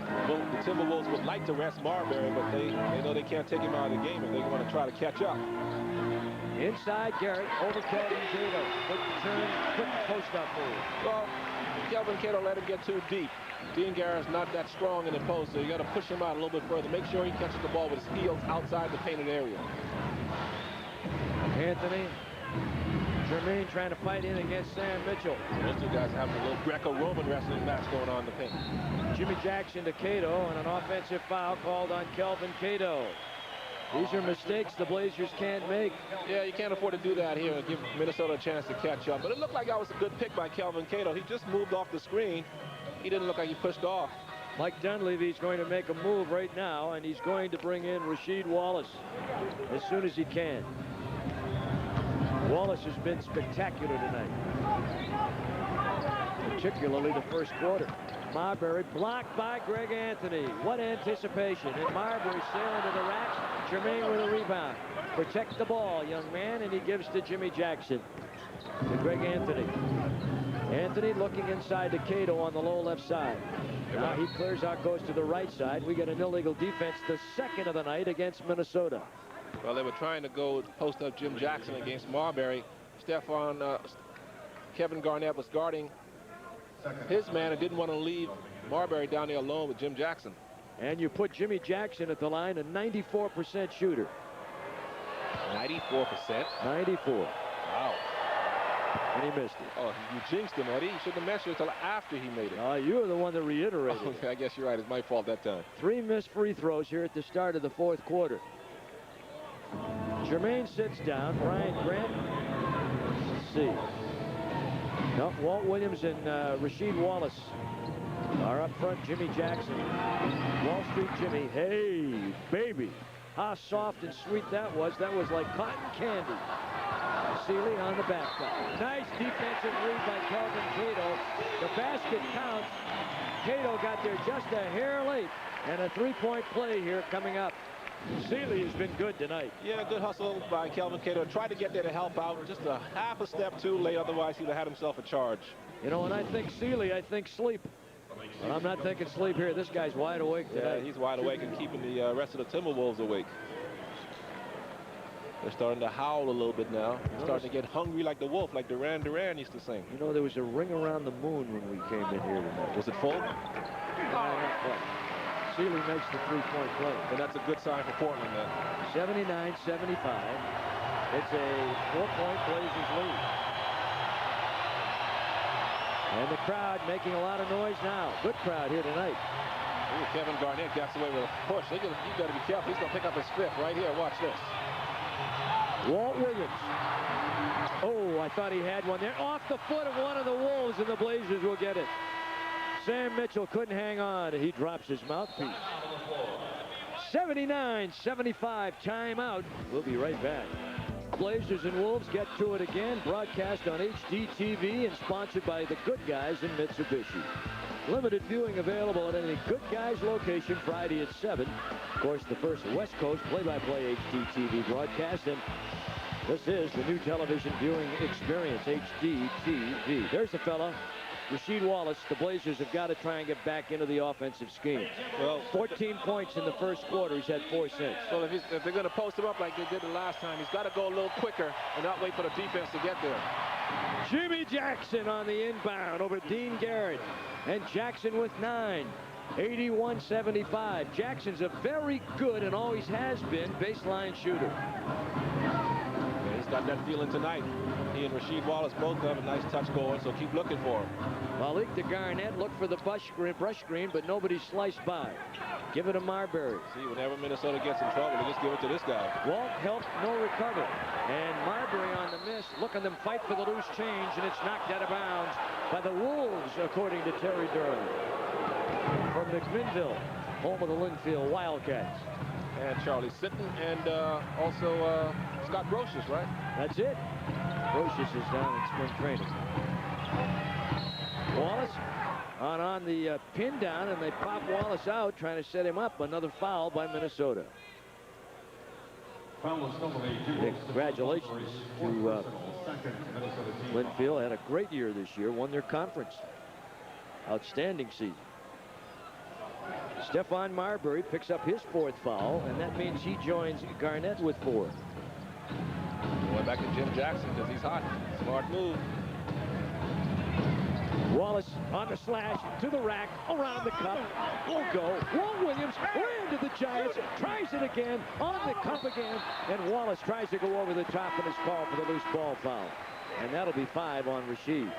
B: Timberwolves would like to rest Marbury, but they know they can't take him out of the game if they want to try to catch up.
A: Inside Garrett, over Kelvin Cato. Quick turn, quick post-up move.
B: Well, Kelvin Cato let him get too deep. Dean Garrett's not that strong in the post, so you got to push him out a little bit further. Make sure he catches the ball with his heels outside the painted area.
A: Anthony, Jermaine trying to fight in against Sam Mitchell.
B: Those two guys have a little Greco-Roman wrestling match going on in the paint.
A: Jimmy Jackson to Cato, and an offensive foul called on Kelvin Cato. These are mistakes the Blazers can't make.
B: Yeah, you can't afford to do that here and give Minnesota a chance to catch up. But it looked like that was a good pick by Kelvin Cato. He just moved off the screen. He didn't look like he pushed off.
A: Mike Dunleavy's going to make a move right now, and he's going to bring in Rasheed Wallace as soon as he can. Wallace has been spectacular tonight, particularly the first quarter. Marbury blocked by Greg Anthony. What anticipation. And Marbury sailing to the rack. Jermaine with a rebound. Protect the ball, young man, and he gives to Jimmy Jackson. To Greg Anthony. Anthony looking inside to Cato on the low left side. Now he clears out, goes to the right side. We get an illegal defense, the second of the night against Minnesota.
B: Well, they were trying to go post up Jim Jackson against Marbury. Kevin Garnett was guarding his man and didn't want to leave Marbury down there alone with Jim Jackson.
A: And you put Jimmy Jackson at the line, a 94% shooter.
B: 94%?
A: 94.
B: Wow.
A: And he missed it.
B: Oh, you jinxed him, Eddie. You shouldn't have mentioned it until after he made it.
A: You were the one that reiterated it.
B: Okay, I guess you're right. It's my fault that time.
A: 3 missed free throws here at the start of the fourth quarter. Jermaine sits down. Brian Grant. Let's see. No, Walt Williams and Rasheed Wallace are up front. Jimmy Jackson. Wall Street Jimmy. Hey, baby. How soft and sweet that was. That was like cotton candy. Seeley on the backside. Nice defensive read by Kelvin Cato. The basket counts. Cato got there just a hair late. And a 3-point play here coming up. Seeley has been good tonight.
B: Yeah, good hustle by Kelvin Cato. Tried to get there to help out. Just a half a step too late. Otherwise, he'd have had himself a charge.
A: You know, when I think Seeley, I think sleep. But I'm not thinking sleep here. This guy's wide awake today.
B: Yeah, he's wide awake and keeping the rest of the Timberwolves awake. They're starting to howl a little bit now. They're starting to get hungry like the wolf, like Duran Duran used to sing.
A: You know, there was a ring around the moon when we came in here tonight.
B: Was it full?
A: Not quite. Seeley makes the 3-point play.
B: And that's a good sign for Portland then.
A: 79-75. It's a 4-point Blazers lead. And the crowd making a lot of noise now. Good crowd here tonight.
B: Ooh, Kevin Garnett gets away with a push. You got to be careful. He's going to pick up his fifth right here. Watch this.
A: Walt Williams. Oh, I thought he had one there. Off the foot of one of the Wolves, and the Blazers will get it. Sam Mitchell couldn't hang on. He drops his mouthpiece. 79-75 timeout. We'll be right back. Blazers and Wolves get to it again. Broadcast on HD TV and sponsored by the Good Guys in Mitsubishi. Limited viewing available at any Good Guys location Friday at 7. Of course, the first West Coast play-by-play HD TV broadcast. And this is the new television viewing experience, HD TV. There's the fella, Rasheed Wallace. The Blazers have got to try and get back into the offensive scheme.
B: Well,
A: 14 points in the first quarter. He's had 4 since.
B: So if they're going to post him up like they did the last time, he's got to go a little quicker and not wait for the defense to get there.
A: Jimmy Jackson on the inbound over Dean Garrett. And Jackson with 9. 81-75. Jackson's a very good and always has been baseline shooter.
B: Yeah, he's got that feeling tonight. He and Rasheed Wallace both have a nice touch going, so keep looking for him.
A: Malik to Garnett, look for the brush screen, but nobody sliced by. Give it to Marbury.
B: See, whenever Minnesota gets in trouble, they just give it to this guy.
A: Walt help, no recovery. And Marbury on the miss. Look at them fight for the loose change, and it's knocked out of bounds by the Wolves, according to Terry Durham. From McMinnville, home of the Linfield Wildcats.
B: And Charlie Sitton, and also Scott Brocious, right?
A: That's it. Brocious is down in spring training. Wallace on the pin down, and they pop Wallace out, trying to set him up. Another foul by Minnesota. Congratulations to Linfield. Had a great year this year. Won their conference. Outstanding season. Stephon Marbury picks up his 4th foul, and that means he joins Garnett with 4.
B: Going back to Jim Jackson because he's hot. Smart move.
A: Wallace on the slash to the rack, around the cup. Won't go. Walt Williams ran to the Giants, tries it again, on the cup again, and Wallace tries to go over the top and is called for the loose ball foul. And that'll be 5 on Rasheed.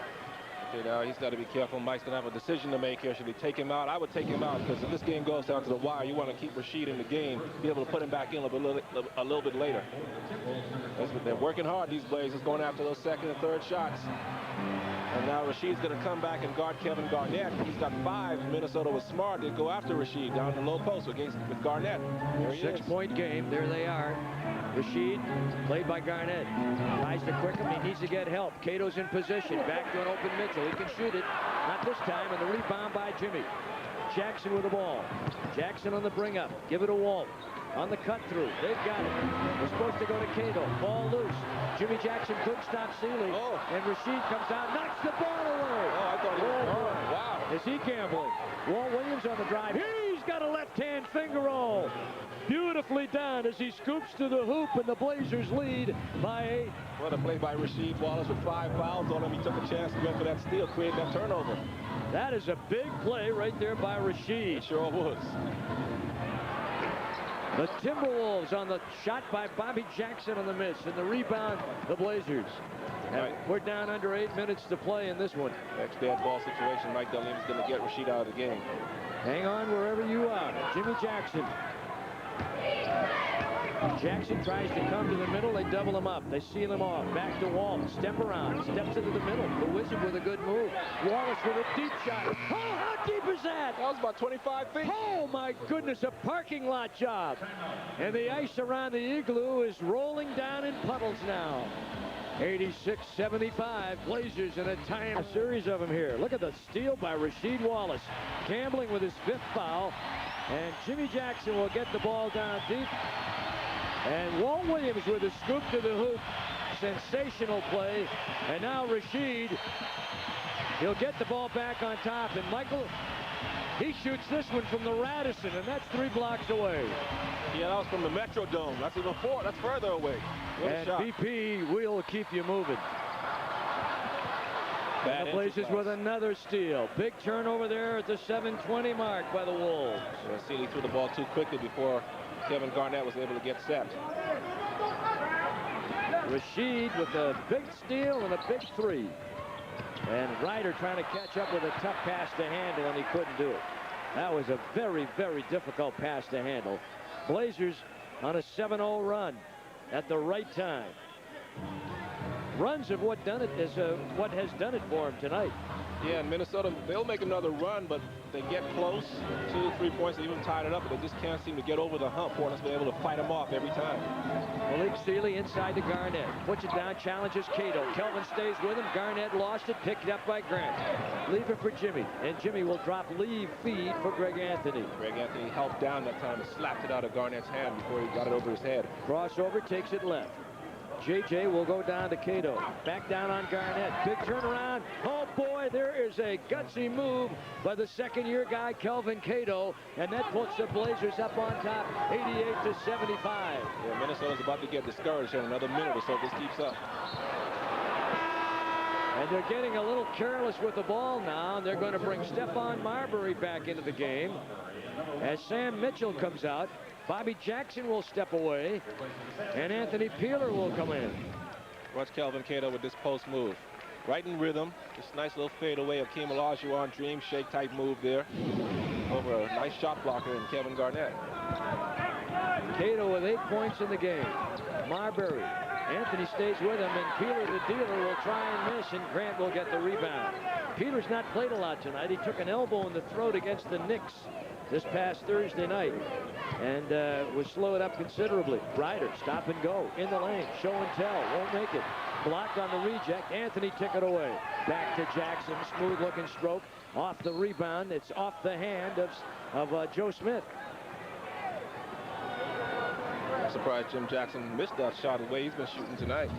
B: Okay, now he's got to be careful. Mike's going to have a decision to make here. Should he take him out? I would take him out because if this game goes down to the wire, you want to keep Rasheed in the game, be able to put him back in a little bit later. They're working hard, these Blazers, going after those 2nd and 3rd shots. And now Rasheed's going to come back and guard Kevin Garnett. He's got 5. Minnesota was smart to go after Rasheed down the low post with Garnett. There he is.
A: 6-point game. There they are. Rasheed, played by Garnett. Tries to quick him. He needs to get help. Cato's in position. Back to an open Mitchell. He can shoot it. Not this time. And the rebound by Jimmy. Jackson with the ball. Jackson on the bring up. Give it to Walt. On the cut through. They've got it. They're supposed to go to Cato. Ball loose. Jimmy Jackson couldn't stop Seeley.
B: Oh.
A: And Rasheed comes out, knocks the ball away.
B: Oh, I thought he was gone. Wow.
A: Is he gambling? Walt Williams on the drive. He's got a left-hand finger roll. Beautifully done as he scoops to the hoop, and the Blazers lead by 8.
B: What a play by Rasheed Wallace with 5 fouls on him. He took a chance to go for that steal, create that turnover.
A: That is a big play right there by Rasheed.
B: It sure was.
A: The Timberwolves on the shot by Bobby Jackson on the miss, and the rebound, the Blazers.
B: Right.
A: We're down under 8 minutes to play in this one.
B: Next bad ball situation, Mike Dunleavy's going to get Rasheed out of the game.
A: Hang on wherever you are. Jimmy Jackson. Jackson tries to come to the middle. They double him up. They seal him off. Back to Walt. Step around. Steps into the middle. The Wizard with a good move. Wallace with a deep shot. Oh, how deep is that?
B: That was about 25 feet.
A: Oh, my goodness. A parking lot job. And the ice around the igloo is rolling down in puddles now. 86-75. Blazers in a time series of them here. Look at the steal by Rasheed Wallace. Gambling with his 5th foul. And Jimmy Jackson will get the ball down deep. And Walt Williams with a scoop to the hoop. Sensational play. And now Rasheed, he'll get the ball back on top. And Michael, he shoots this one from the Radisson, and that's 3 blocks away.
B: Yeah, that was from the Metrodome. That's even 4. That's further away. What a shot.
A: BP will keep you moving. And the Blazers with another steal. Big turnover there at the 7:20 mark by the Wolves.
B: Yeah, Seeley threw the ball too quickly before Kevin Garnett was able to get set.
A: Rasheed with a big steal and a big 3. And Ryder trying to catch up with a tough pass to handle, and he couldn't do it. That was a very, very difficult pass to handle. Blazers on a 7-0 run at the right time. Runs of what has done it for him tonight.
B: Yeah, and Minnesota, they'll make another run, but they get close, 2 3 points, they even tied it up, but they just can't seem to get over the hump. Portland's been able to fight them off every time.
A: Malik Sealy inside to Garnett. Puts it down, challenges Cato. Kelvin stays with him. Garnett lost it, picked up by Grant. Leave it for Jimmy, and Jimmy will drop leave feed for Greg Anthony.
B: Greg Anthony helped down that time and slapped it out of Garnett's hand before he got it over his head.
A: Crossover, takes it left. JJ will go down to Cato. Back down on Garnett. Big turnaround. Oh, boy, there is a gutsy move by the second-year guy, Kelvin Cato, and that puts the Blazers up on top, 88-75.
B: Yeah, Minnesota's about to get discouraged in another minute or so if this keeps up.
A: And they're getting a little careless with the ball now. They're going to bring Stephon Marbury back into the game as Sam Mitchell comes out. Bobby Jackson will step away, and Anthony Peeler will come in.
B: Watch Kelvin Cato with this post move. Right in rhythm. This nice little fadeaway of Hakeem Olajuwon dream shake type move there. Over a nice shot blocker in Kevin Garnett.
A: Cato with 8 points in the game. Marbury. Anthony stays with him, and Peeler, the dealer, will try and miss, and Grant will get the rebound. Peeler's not played a lot tonight. He took an elbow in the throat against the Knicks this past Thursday night and was slowed up considerably. Ryder, stop and go in the lane, show and tell, won't make it. Blocked on the reject. Anthony took it away. Back to Jackson, smooth looking stroke off the rebound. It's off the hand of Joe Smith.
B: I'm surprised Jim Jackson missed that shot the way he's been shooting tonight.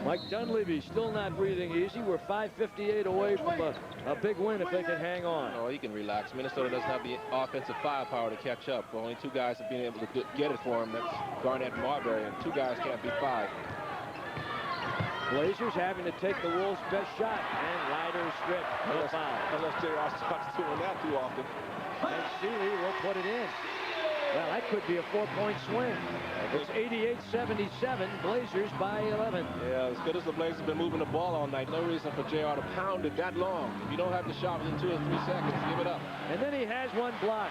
A: Mike Dunleavy still not breathing easy. We're 5:58 away from a big win if they can hang on.
B: Oh, he can relax. Minnesota doesn't have the offensive firepower to catch up. Only 2 guys have been able to get it for him. That's Garnett and Marbury, and 2 guys can't beat 5.
A: Blazers having to take the Wolves' best shot, and Ryder stripped. No foul.
B: Unless J.R. starts doing that too often.
A: And Sealy will put it in. Well, that could be a 4-point swing. It's 88-77, Blazers by 11.
B: Yeah, as good as the Blazers have been moving the ball all night, no reason for JR to pound it that long. If you don't have the shot within 2 or 3 seconds, give it up.
A: And then he has one block.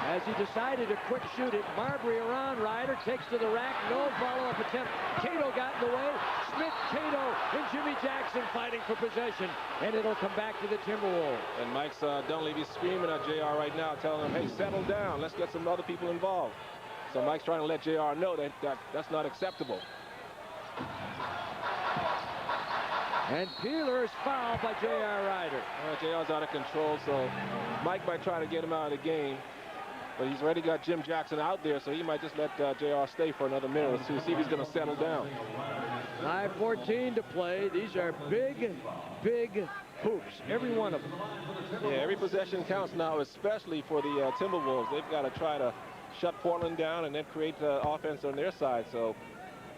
A: As he decided to quick shoot it, Marbury around, Ryder takes to the rack, no follow-up attempt. Cato got in the way. Smith, Cato, and Jimmy Jackson fighting for possession, and it'll come back to the Timberwolves.
B: And Mike's Dunleavy screaming at JR right now, telling him, hey, settle down. Let's get some other people involved. So Mike's trying to let JR know that's not acceptable.
A: And Peeler is fouled by J.R. Ryder.
B: JR's out of control, so Mike might try to get him out of the game. But he's already got Jim Jackson out there, so he might just let JR stay for another minute or 2, see if he's going to settle down.
A: 5:14 to play. These are big, big hoops, every one of them.
B: Yeah, every possession counts now, especially for the Timberwolves. They've got to try to shut Portland down and then create offense on their side. So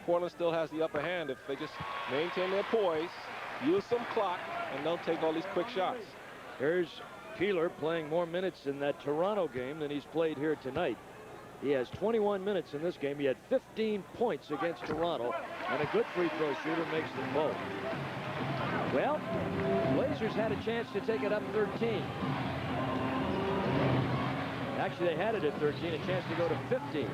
B: Portland still has the upper hand if they just maintain their poise, use some clock, and don't take all these quick shots.
A: Here's Peeler playing more minutes in that Toronto game than he's played here tonight. He has 21 minutes in this game. He had 15 points against Toronto, and a good free throw shooter makes them both. Well, Blazers had a chance to take it up 13. Actually, they had it at 13, a chance to go to 15.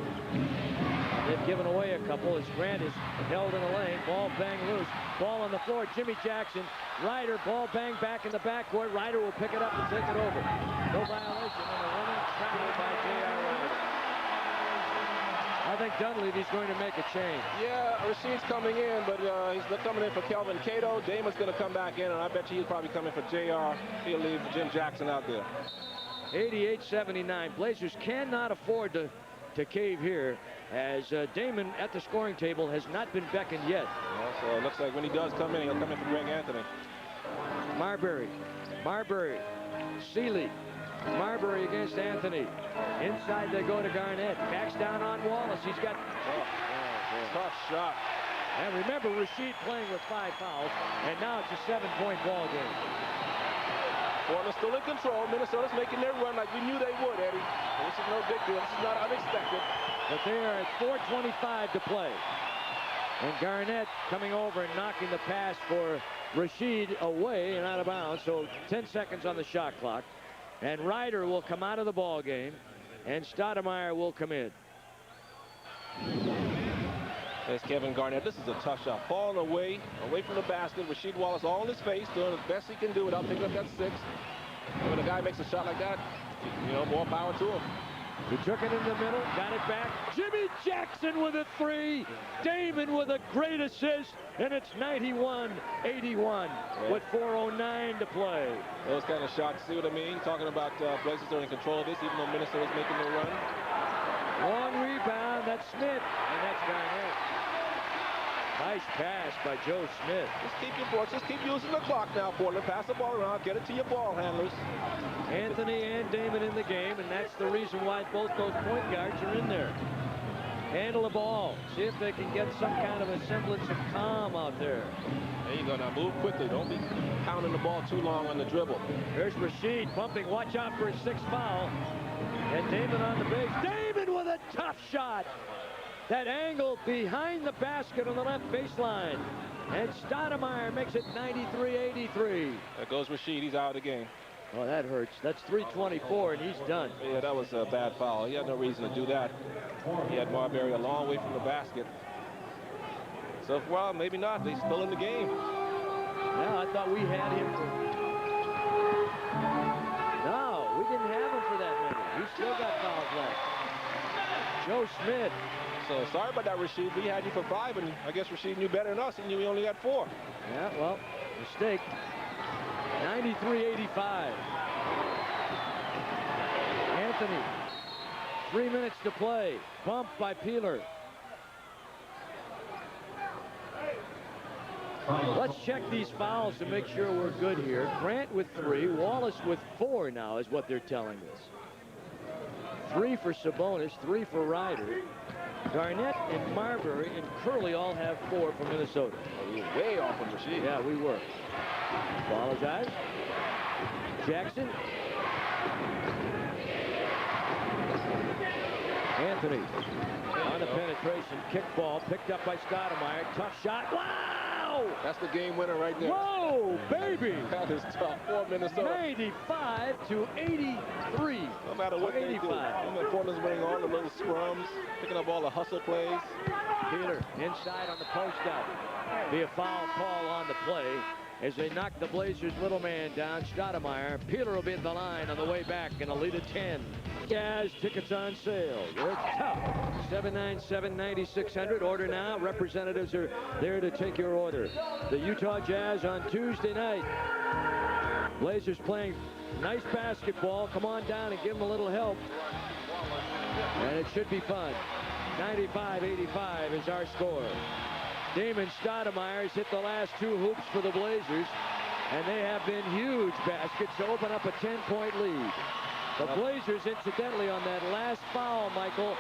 A: They've given away a couple as Grant is held in the lane. Ball bang loose. Ball on the floor. Jimmy Jackson. Ryder. Ball bang back in the backcourt. Ryder will pick it up and take it over. No violation and a running foul by J.R. Ryder. I think Dunleavy's going to make a change.
B: Yeah, Rasheed's coming in, but he's coming in for Kelvin Cato. Damon's going to come back in, and I bet you he'll probably come in for J.R. He'll leave Jim Jackson out there.
A: 88-79. Blazers cannot afford to cave here, as Damon at the scoring table has not been beckoned yet.
B: Well, so it looks like when he does come in, he'll come in for Greg Anthony.
A: Marbury. Sealy. Marbury against Anthony. Inside they go to Garnett. Backs down on Wallace. He's got...
B: Tough shot.
A: And remember, Rasheed playing with 5 fouls, and now it's a 7-point ball game.
B: Portland's still in control. Minnesota's making their run like we knew they would, Eddie. This is no big deal. This is not unexpected.
A: But they are at 4:25 to play. And Garnett coming over and knocking the pass for Rasheed away and out of bounds. So 10 seconds on the shot clock. And Ryder will come out of the ball game, and Stoudemire will come in.
B: There's Kevin Garnett. This is a tough shot. Falling away from the basket. Rasheed Wallace all in his face, doing the best he can do without picking up that 6. And when a guy makes a shot like that, you know, more power to him.
A: He took it in the middle, got it back. Jimmy Jackson with a 3. Damon with a great assist, and it's 91-81 with 4:09 to play.
B: Those kind of shots, see what I mean? Talking about Blazers are in control of this, even though Minnesota's making the run.
A: Long rebound, that's Smith, and that's Garnett. Nice pass by Joe Smith.
B: Just keep using the clock now, Portland. Pass the ball around, get it to your ball handlers.
A: Anthony and Damon in the game, and that's the reason why both those point guards are in there. Handle the ball. See if they can get some kind of a semblance of calm out there.
B: There you go. Now move quickly. Don't be pounding the ball too long on the dribble.
A: There's Rasheed pumping. Watch out for his 6th foul. And Damon on the base. Damon with a tough shot. That angle behind the basket on the left baseline. And Stoudemire makes it 93-83.
B: There goes Rasheed. He's out of the game.
A: Oh, that hurts. That's 3:24, and he's done.
B: Yeah, that was a bad foul. He had no reason to do that. He had Marbury a long way from the basket. So, well, maybe not. They're still in the game.
A: Yeah, I thought we had him for... No, we didn't have him for that many. He's still got fouls left. Joe Smith.
B: So, sorry about that, Rasheed. We had you for 5, and I guess Rasheed knew better than us, and we only got 4.
A: Yeah, well, mistake. 93-85. Anthony. 3 minutes to play. Bump by Peeler. Let's check these fouls to make sure we're good here. Grant with 3. Wallace with 4 now is what they're telling us. 3 for Sabonis, 3 for Ryder. Garnett and Marbury and Curley all have 4 for Minnesota.
B: We were way off on Rasheed.
A: Yeah, we were. Apologize. Jackson. Anthony on the penetration. Kick ball picked up by Stoudemire. Tough shot. Wow!
B: That's the game winner right there.
A: Whoa, baby!
B: That is tough for Minnesota.
A: 95-83.
B: No matter what they do. Portland's winning all the little scrums, picking up all the hustle plays.
A: Peeler inside on the post out. Be a foul call on the play as they knock the Blazers' little man down, Stoudemire. Peeler will be at the line on the way back in a lead of 10. Jazz tickets on sale. They're tough. 797-9600. Order now. Representatives are there to take your order. The Utah Jazz on Tuesday night. Blazers playing nice basketball. Come on down and give them a little help. And it should be fun. 95-85 is our score. Damon Stoudemire's hit the last 2 hoops for the Blazers, and they have been huge baskets to open up a 10-point lead. The Blazers, incidentally, on that last foul, Michael,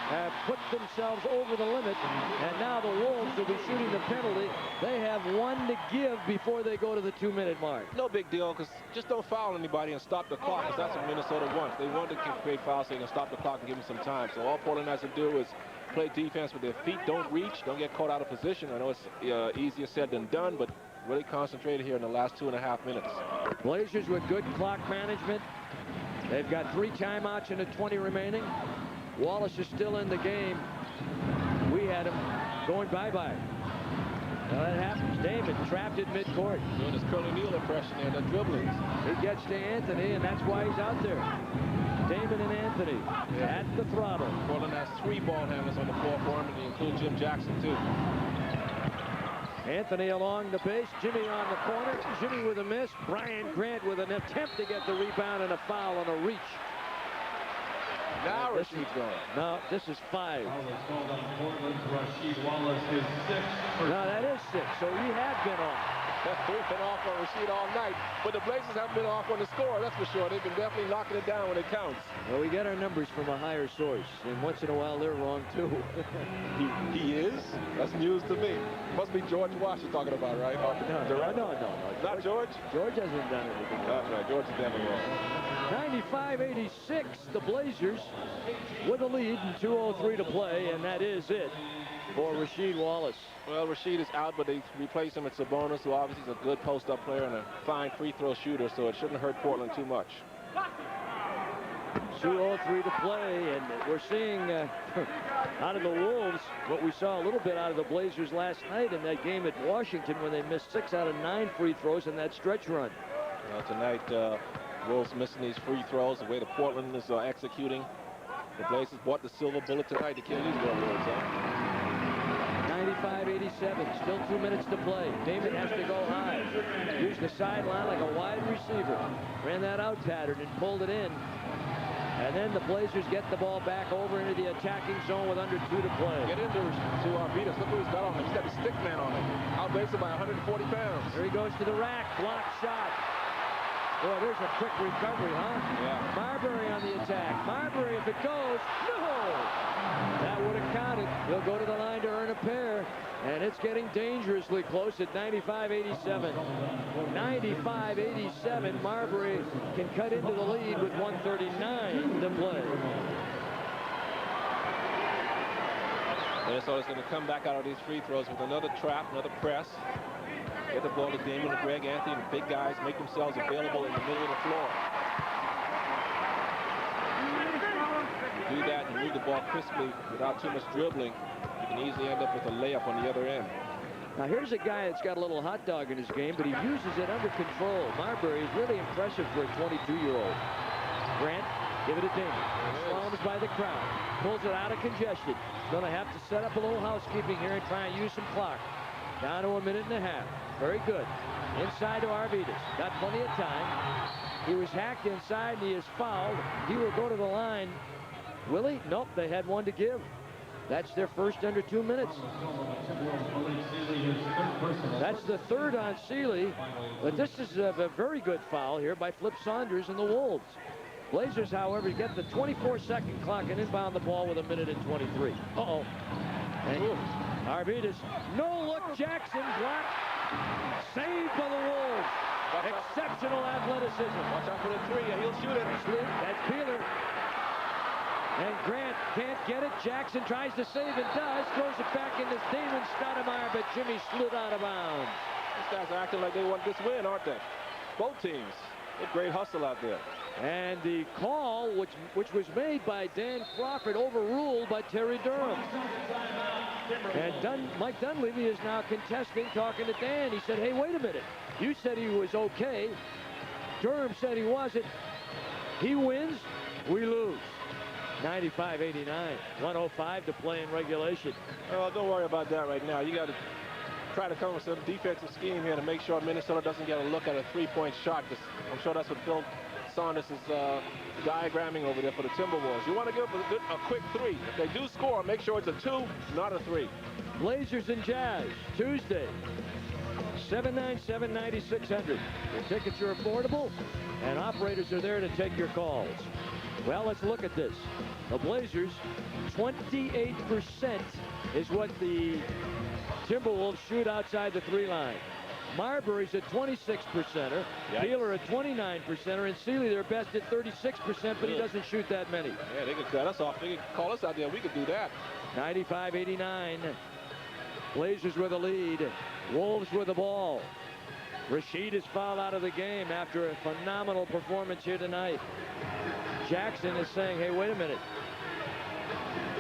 A: have put themselves over the limit, and now the Wolves will be shooting the penalty. They have 1 to give before they go to the 2-minute mark.
B: No big deal, because just don't foul anybody and stop the clock, because that's what Minnesota wants. They want to create fouls so they can stop the clock and give them some time. So all Portland has to do is play defense with their feet, don't reach, don't get caught out of position. I know it's easier said than done, but really concentrated here in the last 2.5 minutes.
A: Blazers with good clock management. They've got 3 timeouts and a 20 remaining. Wallace is still in the game. We had him going bye-bye. Now that happens. Damon trapped at midcourt.
B: Doing his Curly Neal impression there, the dribblings.
A: He gets to Anthony, and that's why he's out there. Damon and Anthony at the throttle.
B: Portland has 3 ball handlers on the floor for him, and they include Jim Jackson, too.
A: Anthony along the base. Jimmy on the corner. Jimmy with a miss. Brian Grant with an attempt to get the rebound and a foul on a reach.
B: Now Rasheed's going.
A: No, this is 5.
C: Rasheed Wallace is 6.
A: No, that is 6. So he had been off.
B: We've been off on Rasheed all night, but the Blazers haven't been off on the score, that's for sure. They've been definitely knocking it down when it counts.
A: Well, we get our numbers from a higher source, and once in a while they're wrong too.
B: He is? That's news to me. Must be George Wash you're talking about, right?
A: No.
B: Not George?
A: George hasn't done anything.
B: No, George is definitely wrong.
A: 95-86, the Blazers with a lead and 2:03 to play, and that is it for Rasheed Wallace.
B: Well, Rasheed is out, but they replace him with Sabonis, who obviously is a good post-up player and a fine free throw shooter, so it shouldn't hurt Portland too much.
A: 2:03 to play, and we're seeing out of the Wolves what we saw a little bit out of the Blazers last night in that game at Washington when they missed 6 out of 9 free throws in that stretch run.
B: Well, tonight, Wolves missing these free throws, the way the Portland is executing. The Blazers bought the silver bullet tonight. They can't lose the awards, huh?
A: 95-87, still 2 minutes to play. Damon has to go high. Used the sideline like a wide receiver. Ran that out pattern and pulled it in. And then the Blazers get the ball back over into the attacking zone with under 2 to play.
B: Get into Arvidas. Look who he's got on him. He's got the stick man on him. Outbased by 140 pounds.
A: Here he goes to the rack. Block shot. Boy, there's a quick recovery, huh?
B: Yeah.
A: Marbury on the attack. Marbury, if it goes, no! That would have counted. He'll go to the line to earn a pair. And it's getting dangerously close at 95-87. 95-87. Marbury can cut into the lead with 1:39 to play.
B: Minnesota's going to come back out of these free throws with another trap, another press. Get the ball to Damon and Greg Anthony, and the big guys make themselves available in the middle of the floor. You do that and move the ball crisply without too much dribbling, you can easily end up with a layup on the other end.
A: Now here's a guy that's got a little hot dog in his game, but he uses it under control. Marbury is really impressive for a 22-year-old. Grant, give it to Damon. Slams by the crowd. Pulls it out of congestion. Going to have to set up a little housekeeping here and try and use some clock. Down to 1.5 minutes. Very good. Inside to Arvidas. Got plenty of time. He was hacked inside and he is fouled. He will go to the line. Will he? Nope, they had one to give. That's their first under 2 minutes. That's the third on Seeley. But this is a very good foul here by Flip Saunders and the Wolves. Blazers, however, get the 24-second clock and inbound the ball with 1:23. Uh-oh. And Arvidas, no look, Jackson blocked. Saved by the Wolves. Exceptional athleticism.
B: Watch out for the three. He'll shoot it.
A: That's Peeler. And Grant can't get it. Jackson tries to save and does. Throws it back into Damon Stoudemire, but Jimmy slid out of bounds.
B: These guys are acting like they want this win, aren't they? Both teams. A great hustle out there.
A: And the call, which was made by Dan Crawford, overruled by Terry Durham. And Mike Dunleavy is now contesting, talking to Dan. He said, hey, wait a minute. You said he was okay. Durham said he wasn't. He wins, we lose. 95-89. 1:05 to play in regulation.
B: Oh, don't worry about that right now. You got to try to come with some defensive scheme here to make sure Minnesota doesn't get a look at a three-point shot. I'm sure that's what Phil Saunders is diagramming over there for the Timberwolves. You want to give a quick three. If they do score, make sure it's a 2, not a 3.
A: Blazers and Jazz, Tuesday, 797-9600. The tickets are affordable, and operators are there to take your calls. Well, let's look at this. The Blazers, 28% is what the Timberwolves shoot outside the 3 line. Marbury's a 26%er, Peeler a 29%er, and Seeley their best at 36%, but he doesn't shoot that many.
B: Yeah, they could cut us off. They could call us out there. We could do that.
A: 95-89. Blazers with a lead. Wolves with the ball. Rasheed is fouled out of the game after a phenomenal performance here tonight. Jackson is saying, hey, wait a minute.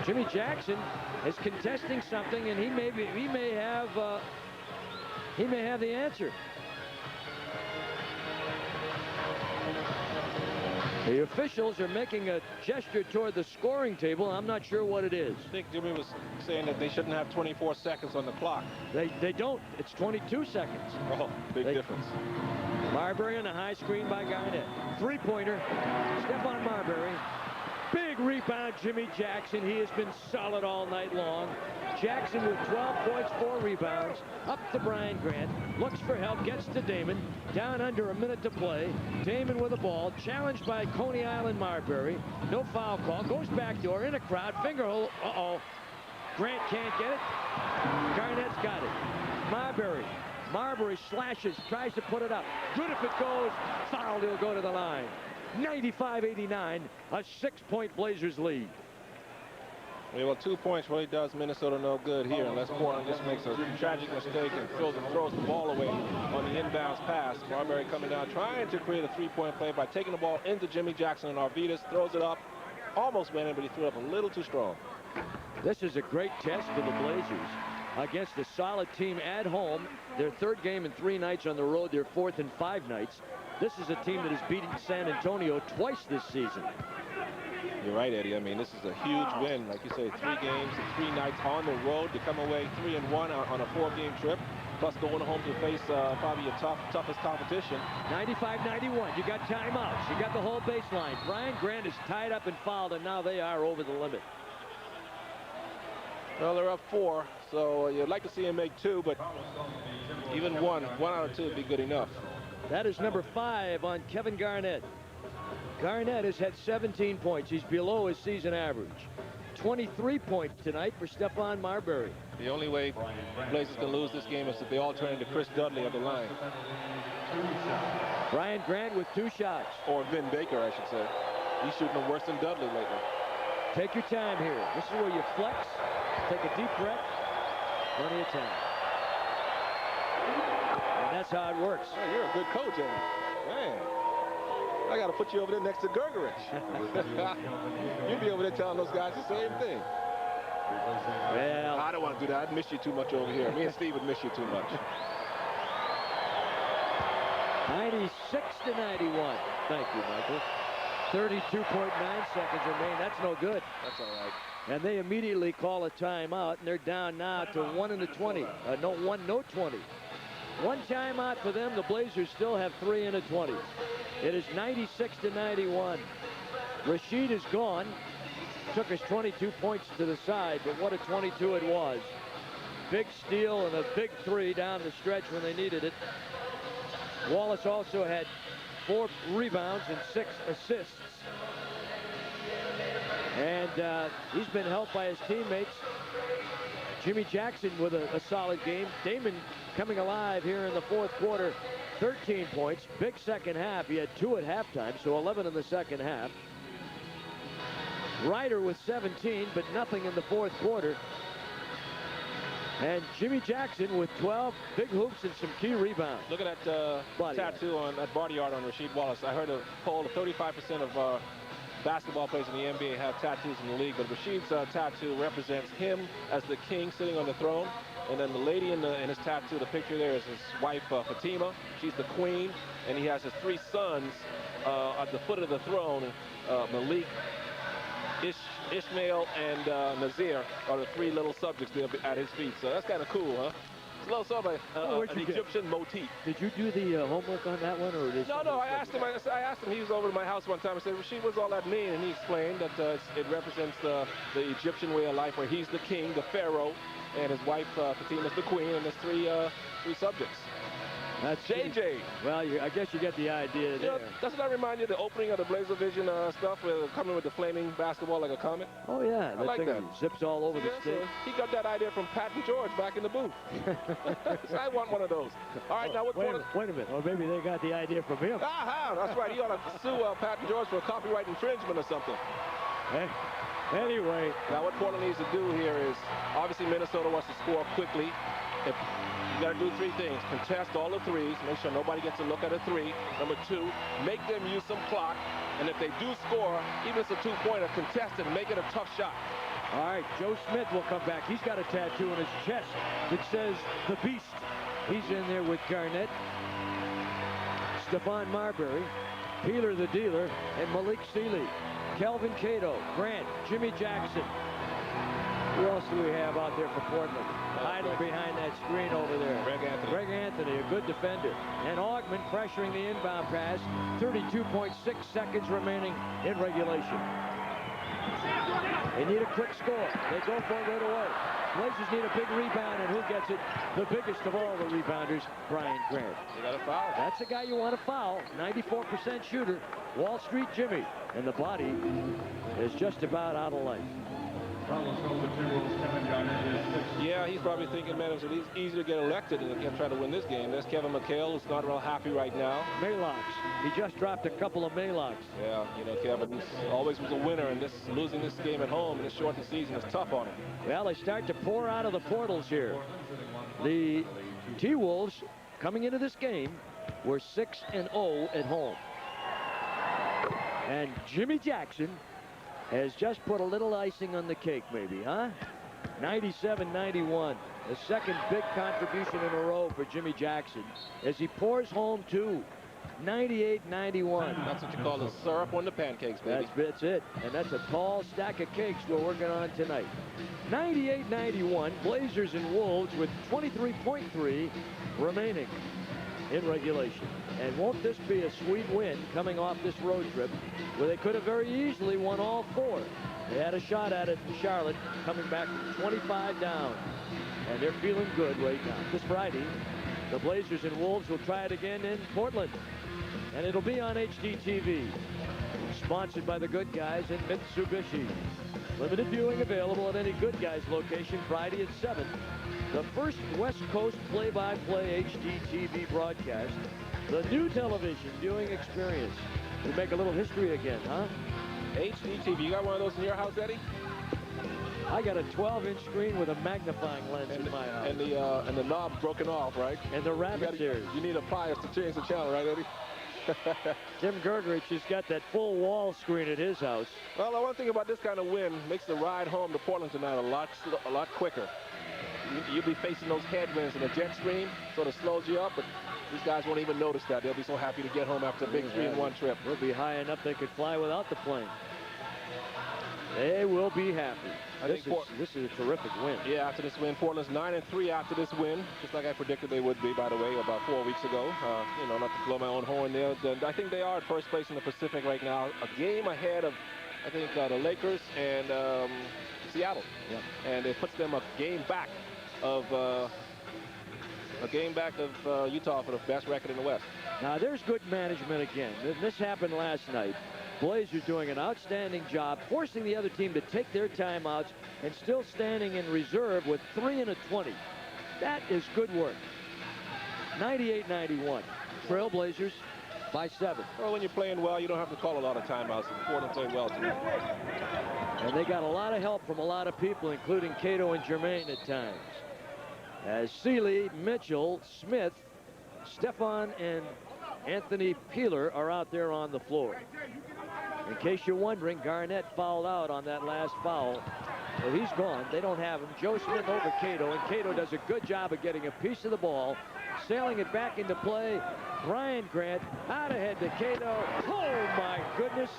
A: Jimmy Jackson is contesting something, and he may have the answer. The officials are making a gesture toward the scoring table. I'm not sure what it is.
B: I think Jimmy was saying that they shouldn't have 24 seconds on the clock.
A: They don't. It's 22 seconds.
B: Oh, big difference.
A: Marbury on a high screen by Garnett. Three-pointer. Stephon Marbury. Big rebound, Jimmy Jackson. He has been solid all night long. Jackson with 12 points, 4 rebounds. Up to Brian Grant. Looks for help. Gets to Damon. Down under a minute to play. Damon with the ball. Challenged by Coney Island Marbury. No foul call. Goes backdoor in a crowd. Finger hole. Uh-oh. Grant can't get it. Garnett's got it. Marbury slashes. Tries to put it up. Good if it goes. Fouled. He'll go to the line. 95-89, a 6-point Blazers lead.
B: Yeah, well, 2 points really does Minnesota no good here unless Portland just makes a tragic mistake and throws the ball away on the inbounds pass. Marbury coming down, trying to create a three-point play by taking the ball into Jimmy Jackson, and Arvidas throws it up. Almost went in, but he threw it up a little too strong.
A: This is a great test for the Blazers against a solid team at home. Their third game in 3 nights on the road, their fourth in 5 nights. This is a team that has beaten San Antonio twice this season.
B: You're right, Eddie. I mean, this is a huge win. Like you say, 3 games and 3 nights on the road to come away 3-1 on a 4-game trip. Plus going home to face probably your toughest competition.
A: 95-91. You got timeouts. You got the whole baseline. Brian Grant is tied up and fouled, and now they are over the limit.
B: Well, they're up 4, so you'd like to see him make 2, but even one out of 2 would be good enough.
A: That is number 5 on Kevin Garnett. Garnett has had 17 points. He's below his season average. 23 points tonight for Stephon Marbury.
B: The only way Blazers can lose this game is if they all turn into Chris Dudley at the line.
A: Brian Grant with 2 shots.
B: Or Vin Baker, I should say. He's shooting them worse than Dudley lately.
A: Take your time here. This is where you flex, take a deep breath, plenty of time. And that's how it works.
B: Oh, you're a good coach, Eddie. Man, I got to put you over there next to Gergerich. You'll be over there telling those guys the same thing.
A: Well,
B: I don't want to do that. I'd miss you too much over here. Me and Steve would miss you too much.
A: 96-91. Thank you, Michael. 32.9 seconds remain. That's no good.
B: That's all right.
A: And they immediately call a timeout, and they're down now to 1 in the 20. No 20. One timeout for them. The Blazers still have 3 in the 20. It is 96-91. Rashid is gone. Took his 22 points to the side, but what a 22 it was. Big steal and a big 3 down the stretch when they needed it. Wallace also had 4 rebounds and 6 assists. And he's been helped by his teammates. Jimmy Jackson with a solid game. Damon coming alive here in the 4th quarter. 13 points. Big second half. He had 2 at halftime, so 11 in the second half. Ryder with 17, but nothing in the 4th quarter. And Jimmy Jackson with 12 big hoops and some key rebounds.
B: Look at that tattoo on that body art on Rasheed Wallace. I heard a poll of 35% of basketball players in the NBA have tattoos in the league, but Rasheed's tattoo represents him as the king sitting on the throne. And then the lady in his tattoo, the picture there is his wife, Fatima. She's the queen. And he has his 3 sons at the foot of the throne. Malik, Ishmael, and Nazir are the 3 little subjects there at his feet. So that's kind of cool, huh? It's a little sort of an Egyptian motif.
A: Did you do the homework on that one, or did
B: No. I asked him. He was over to my house one time. I said, "Rasheed, what's all that mean?" And he explained that it represents the Egyptian way of life, where he's the king, the pharaoh, and his wife Fatima's the queen, and there's 3 subjects.
A: That's
B: JJ.
A: Well, I guess you get the idea there.
B: Doesn't that remind you of the opening of the Blazer Vision stuff, where they're coming with the flaming basketball like a comet?
A: Oh, yeah.
B: I like that.
A: Zips all over the stage.
B: So he got that idea from Pat and George back in the booth. So I want one of those. All right, now wait a
A: minute. Or maybe they got the idea from him.
B: That's right. He ought to sue Pat and George for copyright infringement or something.
A: Hey. Anyway.
B: Now what Portland needs to do here is, obviously Minnesota wants to score quickly. You got to do 3 things. Contest all the 3s. Make sure nobody gets a look at a 3. Number 2, make them use some clock. And if they do score, even if it's a 2-pointer, contest it and make it a tough shot.
A: All right, Joe Smith will come back. He's got a tattoo on his chest that says The Beast. He's in there with Garnett, Stephon Marbury, Peeler the Dealer, and Malik Sealy. Kelvin Cato, Grant, Jimmy Jackson. Who else do we have out there for Portland? Hiding behind that screen over there. Greg Anthony, a good defender. And Augman pressuring the inbound pass. 32.6 seconds remaining in regulation. They need a quick score. They go for it right away. Blazers need a big rebound, and who gets it? The biggest of all the rebounders, Brian Grant.
B: You got a foul.
A: That's the guy you want to foul. 94% shooter, Wall Street Jimmy. And the body is just about out of life.
C: Carlos Hope, the Timberwolves, Kevin Garnett, his sixth.
B: Yeah, he's probably thinking, man, it's easy to get elected and again try to win this game. There's Kevin McHale, who's not real happy right now.
A: Maylocks. He just dropped a couple of Maylocks.
B: Yeah, you know, Kevin always was a winner, and losing this game at home in this shortened season is tough on him.
A: Well, they start to pour out of the portals here. The T-Wolves, coming into this game, were 6-0 at home. And Jimmy Jackson has just put a little icing on the cake, maybe, huh? 97-91. The second big contribution in a row for Jimmy Jackson as he pours home two. 98-91.
B: That's what you call the syrup on the pancakes, baby.
A: That's it. And that's a tall stack of cakes we're working on tonight. 98-91. Blazers and Wolves with 23.3 remaining in regulation. And won't this be a sweet win coming off this road trip where they could have very easily won all four. They had a shot at it in Charlotte, coming back from 25 down. And they're feeling good right now. This Friday, the Blazers and Wolves will try it again in Portland. And it'll be on HDTV. Sponsored by the Good Guys in Mitsubishi. Limited viewing available at any Good Guys location Friday at 7. The first West Coast play-by-play HDTV broadcast. The new television viewing experience. We make a little history again, huh?
B: HDTV. You got one of those in your house, Eddie?
A: I got a 12-inch screen with a magnifying lens in my house.
B: And the knob broken off, right?
A: And the rabbit ears.
B: You need a pliers to change the channel, right, Eddie?
A: Tim Gergerich has got that full wall screen at his house.
B: Well, the one thing about this kind of win makes the ride home to Portland tonight a lot quicker. You'll be facing those headwinds, and the jet stream sort of slows you up, but these guys won't even notice that. They'll be so happy to get home after a big 3-in-1 trip.
A: We'll be high enough they could fly without the plane. They will be happy. This is a terrific win.
B: Yeah, after this win, Portland's 9-3 after this win, just like I predicted they would be, by the way, about 4 weeks ago. You know, not to blow my own horn there. I think they are at first place in the Pacific right now, a game ahead of, I think, the Lakers and Seattle. Yeah. And it puts them a game back of Utah for the best record in the West.
A: Now, there's good management again. This happened last night. Blazers doing an outstanding job, forcing the other team to take their timeouts and still standing in reserve with 3 and a 20. That is good work. 98-91. Trail Blazers by 7.
B: Well, when you're playing well, you don't have to call a lot of timeouts. Portland played well tonight.
A: And they got a lot of help from a lot of people, including Cato and Jermaine at times. As Seeley, Mitchell, Smith, Stefan, and Anthony Peeler are out there on the floor. In case you're wondering, Garnett fouled out on that last foul. So he's gone. They don't have him. Joe Smith over Cato, and Cato does a good job of getting a piece of the ball, sailing it back into play. Brian Grant out ahead to Cato. Oh, my goodness.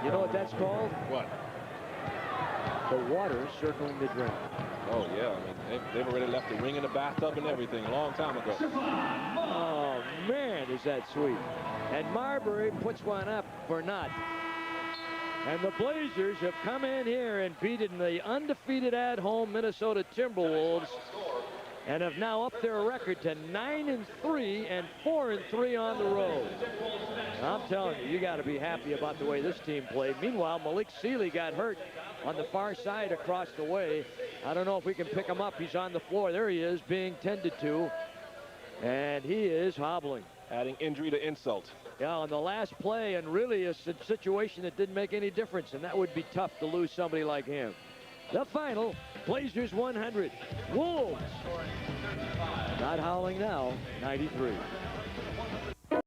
A: You know what that's called?
B: What?
A: The water circling the drain.
B: Oh, yeah. I mean, they've already left the ring in the bathtub and everything a long time ago.
A: Oh, man, is that sweet. And Marbury puts one up for naught. And the Blazers have come in here and beaten the undefeated at-home Minnesota Timberwolves and have now upped their record to 9-3 and 4-3 on the road. I'm telling you, you got to be happy about the way this team played. Meanwhile, Malik Seeley got hurt on the far side across the way. I don't know if we can pick him up. He's on the floor. There he is, being tended to. And he is hobbling.
B: Adding injury to insult.
A: Yeah, on the last play, and really a situation that didn't make any difference, and that would be tough to lose somebody like him. The final, Blazers 100. Wolves, not howling now, 93.